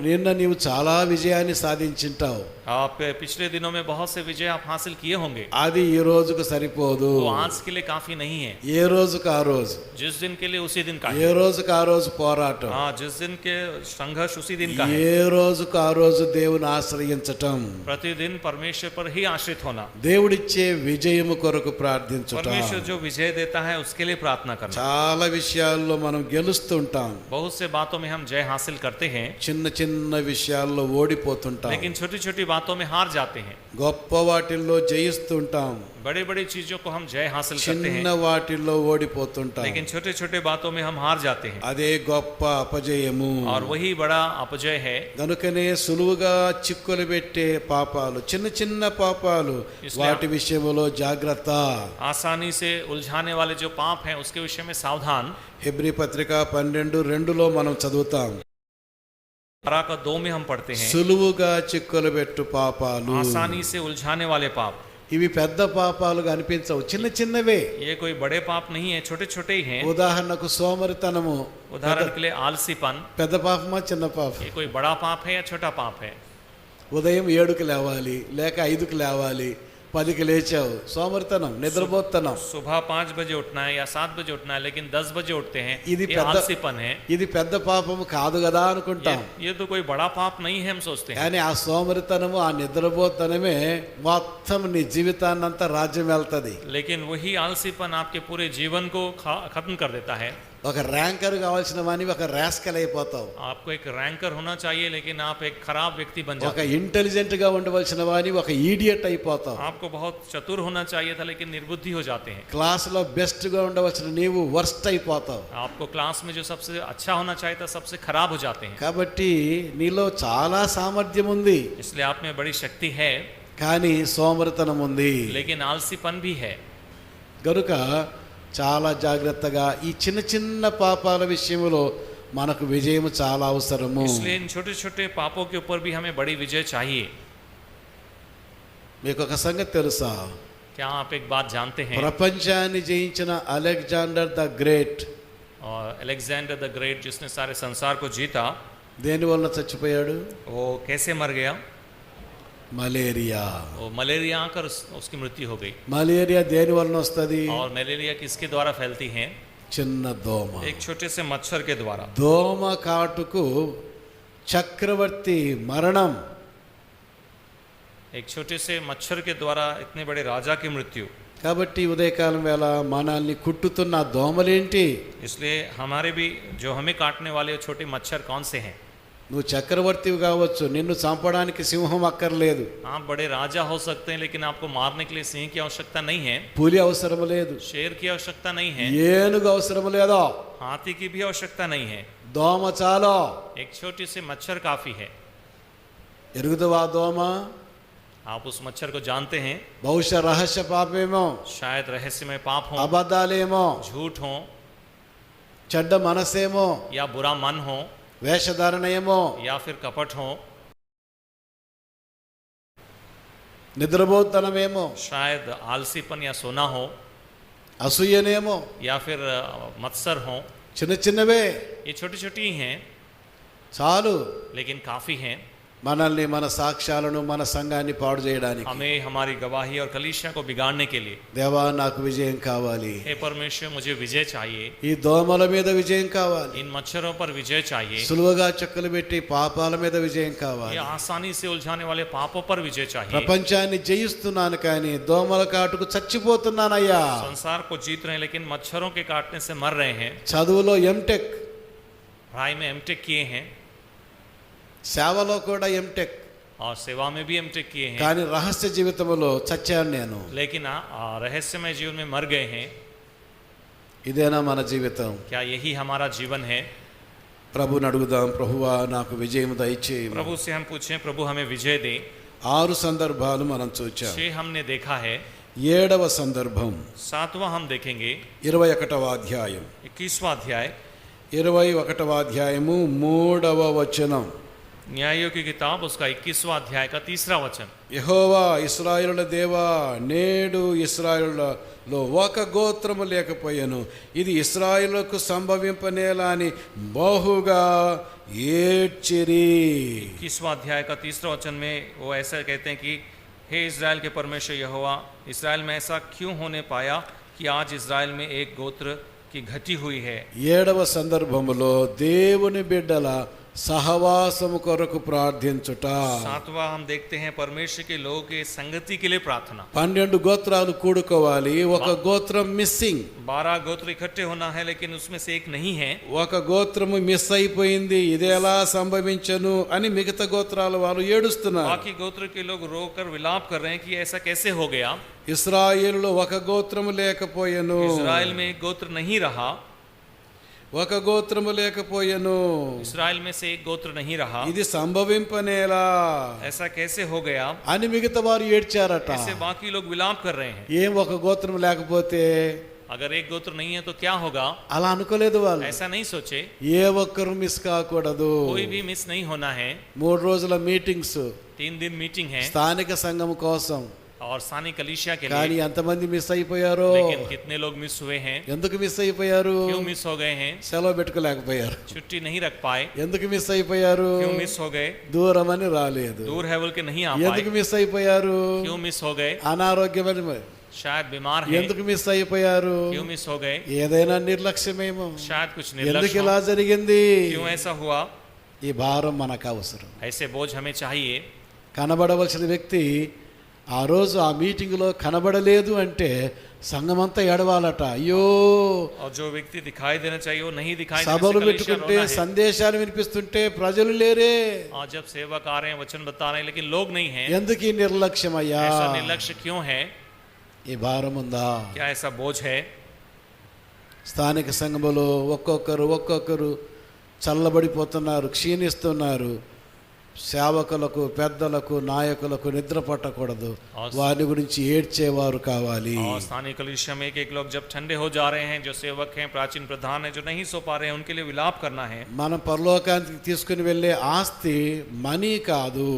నిన్న నీవు చాలా విజయాన్ని సాధించింటావు, आप पिछले दिनों में बहुत से विजय आप हासिल किए होंगे, అది ఈ రోజుకు సరిపోదు. वो आज के लिए काफी नहीं है। ఏ రోజుకు ఆ రోజు, जिस दिन के लिए उसी दिन का ఏ है। రోజుకు ఆ రోజు పోరాటం, हाँ, जिस दिन के संघर्ष उसी दिन का है। ఏ రోజుకు ఆ రోజు దేవుని ఆశ్రయించటం, प्रतिदिन परमेश्वर पर ही आश्रित होना, దేవుడిచ్చే విజయము కొరకు ప్రార్థించుట. परमेश्वर जो विजय देता है उसके लिए प्रार्थना करना। చాలా విషయాల్లో మనం గెలుస్తుంటాం, बहुत से बातों में हम जय हासिल करते हैं, చిన్న చిన్న విషయాల్లో ఓడిపోతుంటాం, लेकिन छोटी छोटी बातों में हार जाते हैं। గొప్ప వాటిల్లో జయిస్తుంటాం, बड़े बड़े चीजों को हम जय हासिल करते చిన్న हैं, వాటిల్లో ఓడిపోతుంటాం. लेकिन छोटे छोटे बातों में हम हार जाते हैं అదే గొప్ప అపజయము. और वही बड़ा अपजय है। కనుకనే సులువుగా చిక్కులు పెట్టే పాపాలు, చిన్న చిన్న పాపాలు, इसलिए వాటి విషయంలో జాగ్రత్త. आसानी से उलझाने वाले जो पाप हैं उसके विषय में सावधान। హెబ్రీ పత్రిక 12:2లో మనం చదువుతాం. 12:2 में हम पढ़ते हैं, సులువుగా చిక్కులు పెట్టు పాపాలు. आसानी से उलझाने वाले पाप। ఇవి పెద్ద పాపాలుగా అనిపించవు, చిన్న చిన్నవే. ये कोई बड़े पाप नहीं है, छोटे छोटे ही हैं। ఉదాహరణకు సోమరితనము उदाहरण के लिए आलसीपन, పెద్ద పాపమా చిన్న పాపం? ये कोई बड़ा पाप है या छोटा पाप है? ఉదయం 7కి లేవాలి లేక 5కి లేవాలి, 10కి లేచావు, సోమరితనం, నిద్రపోతనం. सुबह 5 बजे उठना है या 7 बजे उठना है, लेकिन 10 बजे उठते हैं, ఇది ये పెద్ద आलसीपन है। ఇది పెద్ద పాపము కాదు కదా అనుకుంటాం. ये तो कोई बड़ा पाप नहीं है, हम सोचते हैं। కానీ ఆ సోమరితనము, ఆ నిద్రపోతనమే మొత్తం నీ జీవితాన్నంతా రాజ్యం వెళ్తుంది. लेकिन वही आलसीपन आपके पूरे जीवन को खत्म कर देता है। ఒక ర్యాంకర్ కావాల్సిన వాని ఒక రాస్కల్ అయిపోతావు. आपको एक रैंकर होना चाहिए, लेकिन आप एक खराब व्यक्ति बन ఒక जाते हैं। ఇంటెలిజెంట్ గా ఉండవలసిన వాని ఒక ఈడియట్ అయిపోతావు. आपको बहुत चतुर होना चाहिए था, लेकिन निर्बुद्धि हो जाते हैं। క్లాస్ లో బెస్ట్ గా ఉండవలసిన నీవు వర్స్ట్ అయిపోతావు. आपको क्लास में जो सबसे अच्छा होना चाहिए था, सबसे खराब हो जाते हैं। కాబట్టి నీలో చాలా సామర్థ్యం ఉంది, इसलिए आप में बड़ी शक्ति है, కానీ సోమరితనం ఉంది. लेकिन आलसीपन भी है। గనుక చాలా జాగ్రత్తగా ఈ చిన్న చిన్న పాపాల విషయంలో మనకు విజయం చాలా అవసరము. इसलिए इन छोटे छोटे पापों के ऊपर भी हमें बड़ी विजय चाहिए। మీకు ఒక సంగతి తెలుసా? क्या आप एक बात जानते हैं? ప్రపంచాన్ని జయించిన అలెగ్జాండర్ ద గ్రేట్ और अलेक्जेंडर द ग्रेट, जिसने सारे संसार को जीता, దేని వలన చచ్చిపోయాడు? वो कैसे मर गया? మలేరియా. वो मलेरिया आकर उसकी मृत्यु हो गई। మలేరియా దేని వలన వస్తుంది? और मलेरिया किसके द्वारा फैलती है? చిన్న దోమ. एक छोटे से मच्छर के द्वारा। దోమ కాటుకు చక్రవర్తి మరణం. एक छोटे से मच्छर के द्वारा इतने बड़े राजा की मृत्यु। కాబట్టి ఉదయకాలం వేళ మనల్ని కుట్టుతున్న దోమలేంటి? इसलिए हमारे भी जो हमें काटने वाले छोटे मच्छर कौन से हैं? నువ్వు చక్రవర్తివి కావచ్చు, నిన్ను చంపడానికి సింహం అక్కర్లేదు, आप बड़े राजा हो सकते हैं, लेकिन आपको मारने के लिए सिंह की आवश्यकता नहीं है, పులి అవసరం లేదు, शेर की आवश्यकता नहीं है, ఏనుగు అవసరం లేదో, हाथी की भी आवश्यकता नहीं है। దోమ చాలు. एक छोटे से मच्छर काफी है। ఎరుగుదవా దోమ? आप उस मच्छर को जानते हैं। బహుశా రహస్య పాపమేమో, शायद रहस्यमय पाप हो, అబద్ధాలేమో, झूठ हो, చెడ్డ మనసేమో, या बुरा मन हो, వేషధారణ ఏమో, या फिर कपट हो, నిద్రపోతనమేమో, शायद आलसीपन या सोना हो, అసూయనేమో, या फिर मत्सर हो। చిన్న చిన్నవే ये छोटी छोटी ही हैं, చాలు लेकिन काफी हैं మనల్ని, మన సాక్ష్యాలను, మన సంఘాన్ని పాడు చేయడానికి. हमें हमारी गवाही और कलीसिया को बिगाड़ने के लिए। దేవా నాకు విజయం కావాలి, हे परमेश्वर, मुझे विजय चाहिए, ఈ దోమల మీద విజయం కావాలి, इन मच्छरों पर विजय चाहिए, సులువుగా చెక్కలు పెట్టి పాపాల మీద విజయం కావాలి. ये आसानी से उलझाने वाले पापों पर विजय चाहिए। ప్రపంచాన్ని జయిస్తున్నాను కానీ దోమల కాటుకు చచ్చిపోతున్నానయ్యా. संसार को जीत रहे हैं, लेकिन मच्छरों के काटने से मर रहे हैं। చదువులో ఎంటెక్, पढ़ाई में एमटेक किए हैं సేవలో కూడా ఎంటెక్, और सेवा में भी एमटेक किए हैं, కానీ రహస్య జీవితంలో చచ్చాను నేను. लेकिन रहस्यमय जीवन में मर गए हैं। ఇదేనా మన జీవితం? क्या यही हमारा जीवन है? ప్రభుని అడుగుదాం, ప్రభువా నాకు విజయం దయచేయము. प्रभु से हम पूछें, प्रभु हमें विजय दे। 6 సందర్భాలు మనం చూచాం. 6 हमने देखा है। 7వ సందర్భం 7वां हम देखेंगे, 21వ అధ్యాయం. 21वां अध्याय, 21వ అధ్యాయము 3వ వచనం. न्यायों की किताब उसका 21वां अध्याय का 3रा वचन। యెహోవా ఇశ్రాయేలుల దేవా, నేడు ఇశ్రాయేలులో ఒక గోత్రము లేకపోయెను, ఇది ఇశ్రాయేలుకు సంభవింపనేలా అని బహుగా ఏడ్చిరి. 21वां अध्याय का 3रा वचन में वो ऐसा कहते हैं कि हे इज़राइल के परमेश्वर यहोवा, इज़राइल में ऐसा क्यों होने पाया कि आज इज़राइल में एक गोत्र की घटी हुई है। 7వ సందర్భములో దేవుని బిడ్డల సహవాసము కొరకు ప్రార్థించుట. 7वां हम देखते हैं परमेश्वर के लोगों के संगति के लिए प्रार्थना। 12 గోత్రాలు కూడుకోవాలి, ఒక గోత్రం మిస్సింగ్. 12 गोत्र इकट्ठे होना है, लेकिन उसमें से एक नहीं है। ఒక గోత్రము మిస్ అయిపోయింది, ఇది ఎలా సంభవించను అని మిగతా గోత్రాల వారు ఏడుస్తున్నారు. बाकी गोत्र के लोग रोकर विलाप कर रहे हैं कि ऐसा कैसे हो गया। ఇశ్రాయేలులో ఒక గోత్రము లేకపోయెను, इजराइल में एक गोत्र नहीं रहा, ఒక గోత్రము లేకపోయెను. इजराइल में से एक गोत्र नहीं रहा, ఇది సంభవింపనేలా ऐसा कैसे हो गया? అని మిగతా వారు ఏడ్చారట. ऐसे बाकी लोग विलाप कर रहे हैं। ఏం ఒక గోత్రం లేకపోతే अगर एक गोत्र नहीं है तो क्या होगा? అలా అనుకోలేదు వాళ్ళు. ऐसा नहीं सोचे, ఏ ఒక్కరు మిస్ కాకూడదు. कोई भी मिस नहीं होना है। 3 రోజుల మీటింగ్స్ 3 दिन मीटिंग है స్థానిక సంఘం కోసం. और स्थानीय कलीसिया के కానీ लिए, ఎంతమంది మిస్ అయిపోయారో. लेकिन कितने लोग मिस हुए हैं? ఎందుకు మిస్ అయిపోయారు? क्यों मिस हो गए हैं? సెలవు పెట్టుకోలేకపోయారు. छुट्टी नहीं रख पाए। ఎందుకు మిస్ అయిపోయారు? क्यों मिस हो गए? దూరం అని రాలేదు. दूर है बोल के नहीं आ ఎందుకు पाए। మిస్ అయిపోయారు? क्यों मिस हो गए? అనారోగ్యమని. शायद बीमार है। ఎందుకు మిస్ అయిపోయారు? क्यों मिस हो गए? ఏదైనా నిర్లక్ష్యమేమో. शायद कुछ ఎందుకు निर्लक्ष्य ఇలా हो। జరిగింది? क्यों ऐसा हुआ? ఈ భారం మనకు అవసరం. ऐसे बोझ हमें चाहिए। కనబడవలసిన వ్యక్తి ఆ రోజు ఆ మీటింగ్లో కనబడలేదు అంటే సంఘమంతా ఎడవాలట. అయ్యో, और जो व्यक्ति दिखाई देना चाहिए वो नहीं दिखाई देने సభలు से कलीसिया పెట్టుకుంటే रोना है। సందేశాలు వినిపిస్తుంటే ప్రజలు లేరే. और जब सेवक आ रहे हैं, वचन बता रहे हैं, लेकिन लोग नहीं हैं। ఎందుకు ఈ నిర్లక్ష్యం అయ్యా? ऐसा निर्लक्ष्य क्यों है? ఈ భారం ఉందా? क्या ऐसा बोझ है? స్థానిక సంఘములో ఒక్కొక్కరు చల్లబడిపోతున్నారు, క్షీణిస్తున్నారు. సేవకులకు, పెద్దలకు, నాయకులకు నిద్ర పట్టకూడదు. వారి గురించి ఏడ్చేవారు కావాలి. और स्थानीय कलीसिया में एक लोग जब ठंडे हो जा रहे हैं, जो सेवक हैं, प्राचीन प्रधान हैं, जो नहीं सो पा रहे हैं, उनके लिए विलाप करना है। మనం పరలోకానికి తీసుకుని వెళ్ళే ఆస్తి మనీ కాదు,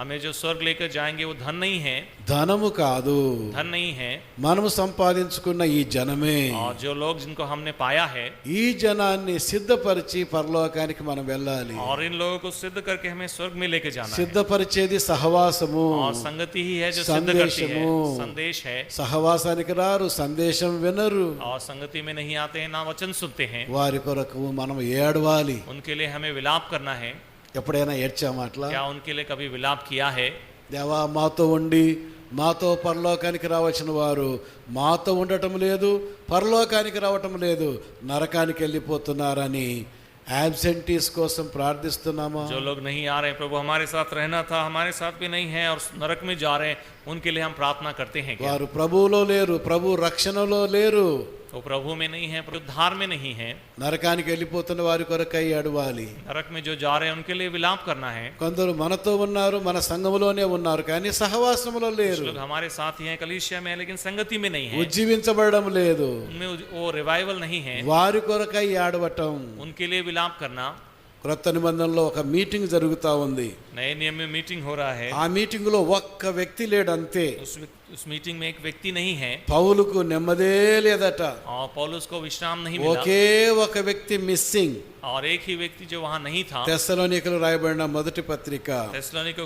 हमें जो स्वर्ग लेकर जाएंगे वो धन नहीं है, ధనము కాదు, धन नहीं है। మనము సంపాదించుకున్న ఈ జనమే. और जो लोग जिनको हमने पाया है, ఈ జనాన్ని సిద్ధపరిచి పరలోకానికి మనం వెళ్ళాలి. और इन लोगों को सिद्ध करके हमें स्वर्ग में लेके जाना है। సిద్ధపరిచేది సహవాసము, और संगति ही है जो सिद्ध करती है। సందేశము. संदेश है। సహవాసానికి రారు, సందేశం వినరు. और संगति में नहीं आते हैं, ना वचन सुनते हैं। వారి కొరకు మనం ఏడవాలి. उनके लिए हमें विलाप करना है। ఎప్పుడైనా ఏడ్చామా అట్లా? क्या उनके लिए कभी विलाप किया है? దేవా, మాతో ఉండి మాతో పరలోకానికి రావాల్సిన వారు మాతో ఉండటం లేదు, పరలోకానికి రావటం లేదు, నరకానికి వెళ్ళిపోతున్నారని యాబ్సెంటీస్ కోసం ప్రార్థిస్తున్నామా? जो लोग नहीं आ रहे, प्रभु हमारे साथ रहना था, हमारे साथ भी नहीं है और नरक में जा रहे हैं, उनके लिए हम प्रार्थना करते हैं क्या? వారు ప్రభువులో లేరు, ప్రభు రక్షణలో లేరు, वो प्रभु में नहीं है, उद्धार में नहीं है। నరకానికి వెళ్ళిపోతున్న వారి కొరకై అడవాలి. नरक में जो जा रहे हैं उनके लिए विलाप करना है। కొందరు మనతో ఉన్నారు, మన సంఘములోనే ఉన్నారు, కానీ సహవాసములో कुछ లేరు, लोग हमारे साथ ही हैं, कलीसिया में है, लेकिन संगति में नहीं है, ఉజ్జీవించబడడం లేదు. उनमें वो रिवाइवल नहीं है। వారి కొరకై ఏడవటం. उनके लिए विलाप करना। క్రొత్త నిబంధనలో ఒక మీటింగ్ జరుగుతా ఉంది. नए नियम में मीटिंग हो रहा है। ఆ మీటింగ్ లో ఒక్క వ్యక్తి లేడంతే. उस मीटिंग में एक व्यक्ति नहीं है। పౌలుకు నెమ్మదే లేదట. और पौलुस को विश्राम नहीं मिला। ఒకే ఒక వ్యక్తి మిస్సింగ్. और एक ही व्यक्ति जो वहां नहीं था। తెస్సలోనికలు రాయబడిన మొదటి పత్రిక, थेसलोनिके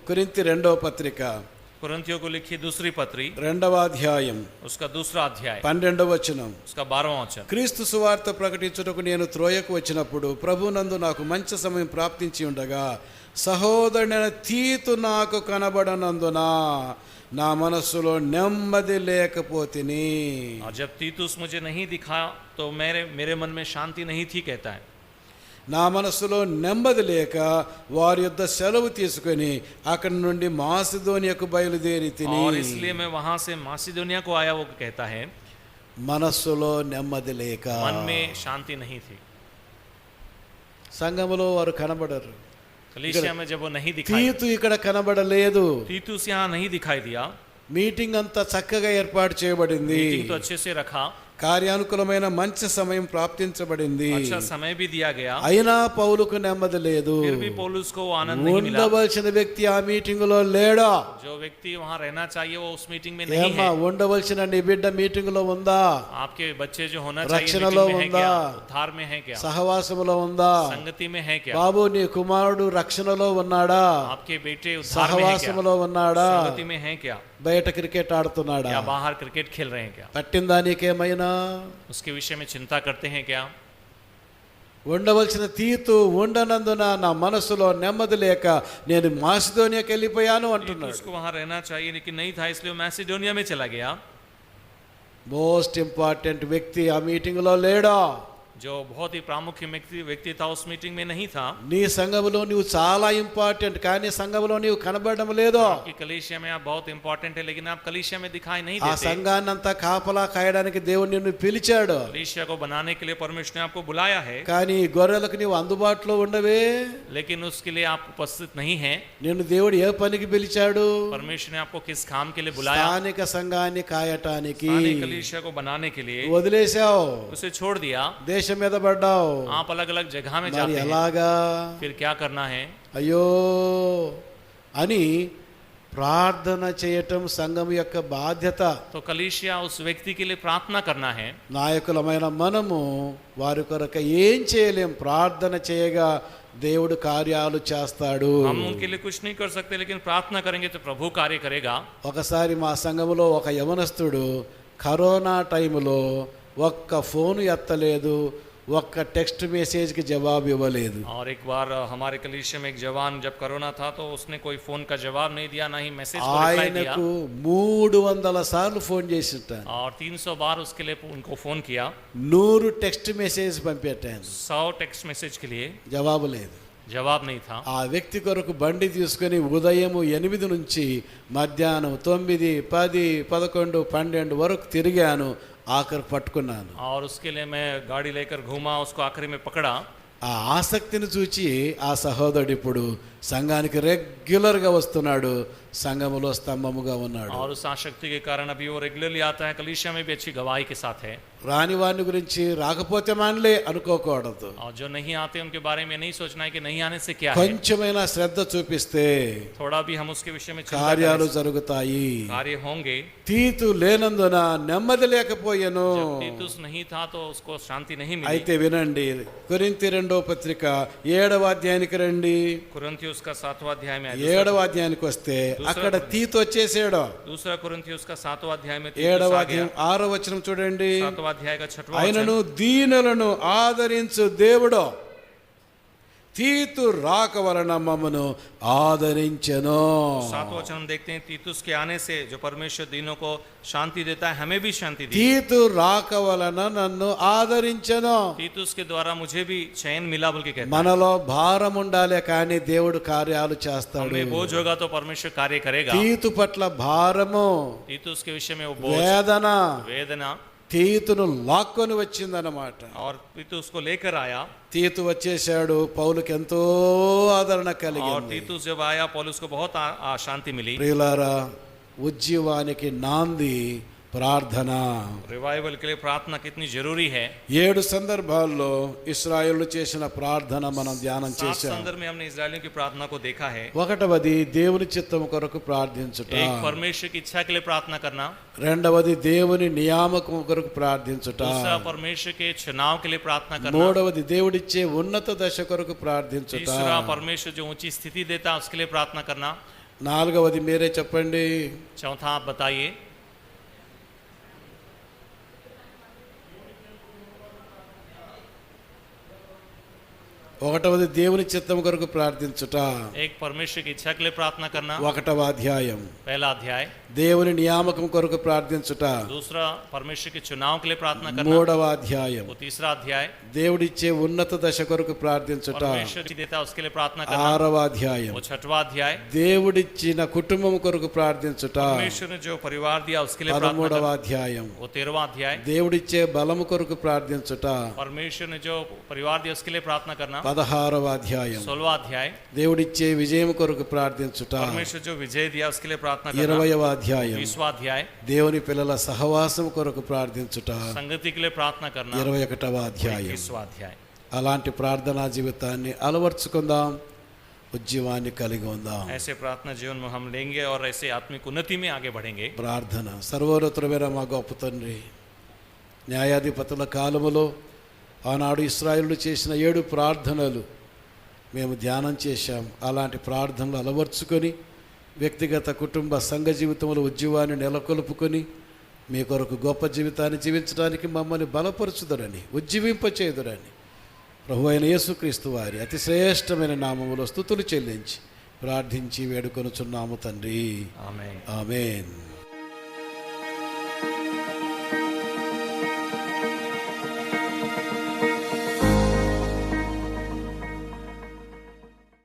కొరింథీ రెండవ పత్రిక, कुरिन्थियों को लिखी दूसरी पत्री, రెండవ అధ్యాయం, उसका दूसरा अध्याय, 12వ వచనం. उसका 12वां वचन। క్రీస్తు సువార్త ప్రకటించుటకు నేను త్రోయకు వచ్చినప్పుడు ప్రభునందు నాకు మంచి సమయం ప్రాప్తించి ఉండగా సహోదరుడైన తీతు నాకు కనబడనందున నా మనస్సులో నెమ్మది లేకపోతిని. और जब तीतुस मुझे नहीं दिखा तो मेरे मन में शांति नहीं थी, कहता है। నా మనస్సులో నెమ్మది లేక వారి యొద్ద సెలవు తీసుకొని అక్కడి నుండి మాసిదోనియాకు బయలుదేరి తిని. और इसलिए मैं वहां से मासिदोनिया को आया, वो कहता है। మనస్సులో నెమ్మది లేక, मन में शांति नहीं थी। సంఘములో వారు కనబడరు. कलीसिया में जब वो नहीं दिखाई, తీతు ఇక్కడ కనబడలేదు. तीतुस यहाँ नहीं दिखाई दिया। మీటింగ్ అంతా చక్కగా ఏర్పాటు చేయబడింది. मीटिंग तो अच्छे से रखा, కార్యానుకూలమైన మంచి సమయం ప్రాప్తించబడింది. अच्छा समय भी दिया गया, అయినా పౌలుకు నెమ్మది లేదు. फिर भी पौलुस को वो आनंद नहीं मिला। ఉండవలసిన వ్యక్తి ఆ మీటింగ్ లో లేడా? जो व्यक्ति वहां रहना चाहिए वो उस मीटिंग में नहीं ఏమ్మా, है। ఉండవలసిన నీ బిడ్డ మీటింగ్ లో ఉందా? आपके बच्चे जो होना चाहिए రక్షణలో मीटिंग में है ఉందా? क्या? उद्धार में है क्या? సహవాసములో ఉందా? संगति में है क्या? బాబు, నీ కుమారుడు రక్షణలో ఉన్నాడా? आपके बेटे उद्धार में है क्या? సహవాసములో ఉన్నాడా? संगति में है क्या? బయట క్రికెట్ ఆడుతున్నాడా? या बाहर क्रिकेट खेल रहे हैं क्या? పట్టిందా నీకేమైనా? उसके विषय में चिंता करते हैं क्या? ఉండవలసిన తీతు ఉండనందున నా మనసులో నెమ్మది లేక నేను మాసిదోనియాకి వెళ్ళిపోయాను అంటున్నాడు. उसको वहां रहना चाहिए लेकिन नहीं था, इसलिए वो मैसिडोनिया में चला गया। మోస్ట్ ఇంపార్టెంట్ వ్యక్తి ఆ మీటింగ్ లో లేడా? जो बहुत ही प्रामुख्य व्यक्ति था उस मीटिंग में नहीं था। నీ సంఘములో నువ్వు చాలా ఇంపార్టెంట్, కానీ సంఘములో నీవు కనబడడం లేదు. आपकी कलीसिया में आप बहुत इंपॉर्टेंट है, लेकिन आप कलीसिया में दिखाई नहीं ఆ देते। సంఘాన్ని అంతా కాపలా కాయడానికి దేవుడు నిన్ను పిలిచాడు, कलीसिया को बनाने के लिए परमेश्वर ने आपको बुलाया है, కానీ ఈ గొర్రెలకు నీవు అందుబాటులో ఉండవే. लेकिन उसके लिए आप उपस्थित नहीं हैं। నిన్ను దేవుడు ఏ పనికి పిలిచాడు? परमेश्वर ने आपको किस काम के लिए बुलाया? స్థానిక సంఘాన్ని కాయటానికి. स्थानीय कलीसिया को बनाने के लिए। వదిలేసావు, उसे छोड़ दिया, దేశం మీద పడ్డావు. आप अलग अलग जगह में మరి जाते हैं, ఎలాగా? फिर क्या करना है? అయ్యో అని ప్రార్థన చేయటం సంఘం యొక్క బాధ్యత. तो कलीसिया उस व्यक्ति के लिए प्रार्थना करना है। నాయకులమైన మనము వారి కొరకు ఏం చేయలేం, ప్రార్థన చేయగా దేవుడు కార్యాలు చేస్తాడు. हम उनके लिए कुछ नहीं कर सकते, लेकिन प्रार्थना करेंगे तो प्रभु कार्य करेगा। ఒకసారి మా సంఘములో ఒక యవనస్తుడు కరోనా టైంలో ఒక్క ఫోన్ ఎత్తలేదు, ఒక్క టెక్స్ట్ మెసేజ్కి జవాబు ఇవ్వలేదు. और एक बार हमारे कलीसिया में एक जवान जब कोरोना था तो उसने कोई फोन का जवाब नहीं दिया, ना ही मैसेज को रिप्लाई दिया। ఆయనకు 300 సార్లు ఫోన్ చేసిట, और 300 बार उसके लिए उनको फोन किया, 100 టెక్స్ట్ మెసేజ్ పంపెట్టాను, 100 टेक्स्ट मैसेज के लिए జవాబు లేదు. जवाब नहीं था। ఆ వ్యక్తి కొరకు బండి తీసుకొని ఉదయం 8 నుంచి మధ్యాహ్నం 9, 10, 11, 12 వరకు తిరిగాను, ఆఖరి పట్టుకున్నాను. और उसके लिए मैं गाड़ी लेकर घूमा, उसको आखिरी में पकड़ा। ఆ ఆసక్తిని చూచి ఆ సహోదరుడు ఇప్పుడు సంఘానికి రెగ్యులర్గా వస్తున్నాడు, సంఘములో స్తంభముగా ఉన్నాడు. और उस आसक्ति के कारण अभी वो रेगुलरली आता है, कलीसिया में भी अच्छी गवाही के साथ है। రాని వారిని గురించి రాకపోతే మానలే అనుకోకూడదు. और जो नहीं आते उनके बारे में नहीं सोचना है कि नहीं आने से क्या है। కొంచెమైనా శ్రద్ధ చూపిస్తే थोड़ा भी हम उसके विषय में चिंता కార్యాలు करें, జరుగుతాయి. कार्य होंगे। తీతు లేనందున నెమ్మది లేకపోయాను. जब तीतुस नहीं था तो उसको शांति नहीं मिली। అయితే వినండి, కొరింథీ 2వ పత్రిక 7వ అధ్యాయానికి రండి. कुरिन्थियुस का 7वां अध्याय में 7వ అధ్యాయానికి వస్తే అక్కడ తీతు వచ్చేసాడు. दूसरा कुरिन्थियुस का 7वां अध्याय में 7వ అధ్యాయం 6వ వచనం చూడండి. 7वां अध्याय का 6वां ఆయనను वचन। దీనులను ఆదరించు దేవుడు తీతు రాక వలన మమ్మను ఆదరించెను. 7वां वचन हम देखते हैं, तीतुस के आने से जो परमेश्वर दीनों को शांति देता है, हमें भी शांति दी। తీతు రాక వలన నన్ను ఆదరించెను. तीतुस के द्वारा मुझे भी चैन मिला बोल के कहता है। మనలో భారం ఉండాలి, కానీ దేవుడు కార్యాలు చేస్తాడు. हमें बोझ होगा तो परमेश्वर कार्य करेगा। తీతు పట్ల భారము, तीतुस के विषय में वो बोझ, వేదన वेदना, తీతును లాక్కొని వచ్చిందన్నమాట. और तीतुस को लेकर आया। తీతు వచ్చేసాడు, పౌలుకి ఎంతో ఆదరణ और కలిగింది. तीतुस जब आया, पौलुस को बहुत शांति मिली। ప్రియులారా, ఉజ్జీవానికి నాంది ప్రార్థన. रिवाइवल के लिए प्रार्थना कितनी जरूरी है। 7 సందర్భాల్లో ఇశ్రాయేలు చేసిన ప్రార్థన మనం ధ్యానం 7 చేశాం. संदर्भ में हमने इस्राएलियों की प्रार्थना को देखा है। ఒకటవది దేవుని చిత్తం కొరకు ప్రార్థించుట, एक परमेश्वर की इच्छा के लिए प्रार्थना करना। రెండవది దేవుని నియామకం కొరకు ప్రార్థించుట, दूसरा परमेश्वर के चुनाव के लिए प्रार्थना करना। మూడవది దేవుడిచ్చే ఉన్నత దశ కొరకు ప్రార్థించుట, तीसरा परमेश्वर जो ऊंची स्थिति देता है उसके लिए प्रार्थना करना। నాలుగవది మీరే చెప్పండి. चौथा आप बताइए। ఒకటవది దేవుని చిత్తం కొరకు ప్రార్థించుట, एक परमेश्वर की इच्छा के लिए प्रार्थना करना, 1వ అధ్యాయం. पहला अध्याय। దేవుని నియామకం కొరకు ప్రార్థించుట, दूसरा परमेश्वर के चुनाव के लिए प्रार्थना करना, 3వ అధ్యాయం. वो तीसरा अध्याय। దేవుడిచ్చే ఉన్నత దశ కొరకు ప్రార్థించుట, परमेश्वर जी देता है उसके लिए प्रार्थना करना, 6వ అధ్యాయం. वो 6वां अध्याय। దేవుడిచ్చిన కుటుంబం కొరకు ప్రార్థించుట, परमेश्वर ने जो परिवार दिया उसके लिए प्रार्थना 13వ करना, అధ్యాయం. वो 13वां अध्याय। దేవుడిచ్చే బలము కొరకు ప్రార్థించుట, परमेश्वर ने जो परिवार दिया उसके लिए प्रार्थना करना, 16వ అధ్యాయం. 16वां अध्याय। దేవుడిచ్చే విజయం కొరకు ప్రార్థించుట, परमेश्वर जो विजय दिया उसके लिए प्रार्थना करना, 20వ అధ్యాయం. 20वां अध्याय। దేవుని పిల్లల సహవాసం కొరకు ప్రార్థించుట, संगति के लिए प्रार्थना करना, 21వ అధ్యాయం. 21वां अध्याय। అలాంటి ప్రార్థనా జీవితాన్ని అలవర్చుకుందాం, ఉజ్జీవాన్ని కలిగి ఉందాం. ऐसे प्रार्थना जीवन में हम लेंगे और ऐसे आत्मिक उन्नति में आगे बढ़ेंगे। ప్రార్థన. సర్వోన్నతుడైన మా గొప్ప తండ్రి, న్యాయాధిపతుల కాలములో ఆనాడు ఇశ్రాయేలు చేసిన 7 ప్రార్థనలు మేము ధ్యానం చేశాం. అలాంటి ప్రార్థనలు అలవర్చుకొని వ్యక్తిగత కుటుంబ సంఘ జీవితంలో ఉజ్జీవాన్ని నెలకొల్పుకొని మీ కొరకు గొప్ప జీవితాన్ని జీవించడానికి మమ్మల్ని బలపరచుదరని, ఉజ్జీవింపచేయుదురని ప్రభు అయిన యేసుక్రీస్తు వారి అతి శ్రేష్టమైన నామములో స్తుతులు చెల్లించి ప్రార్థించి వేడుకొనుచున్నాము తండ్రి. ఆమేన్. ఆమేన్.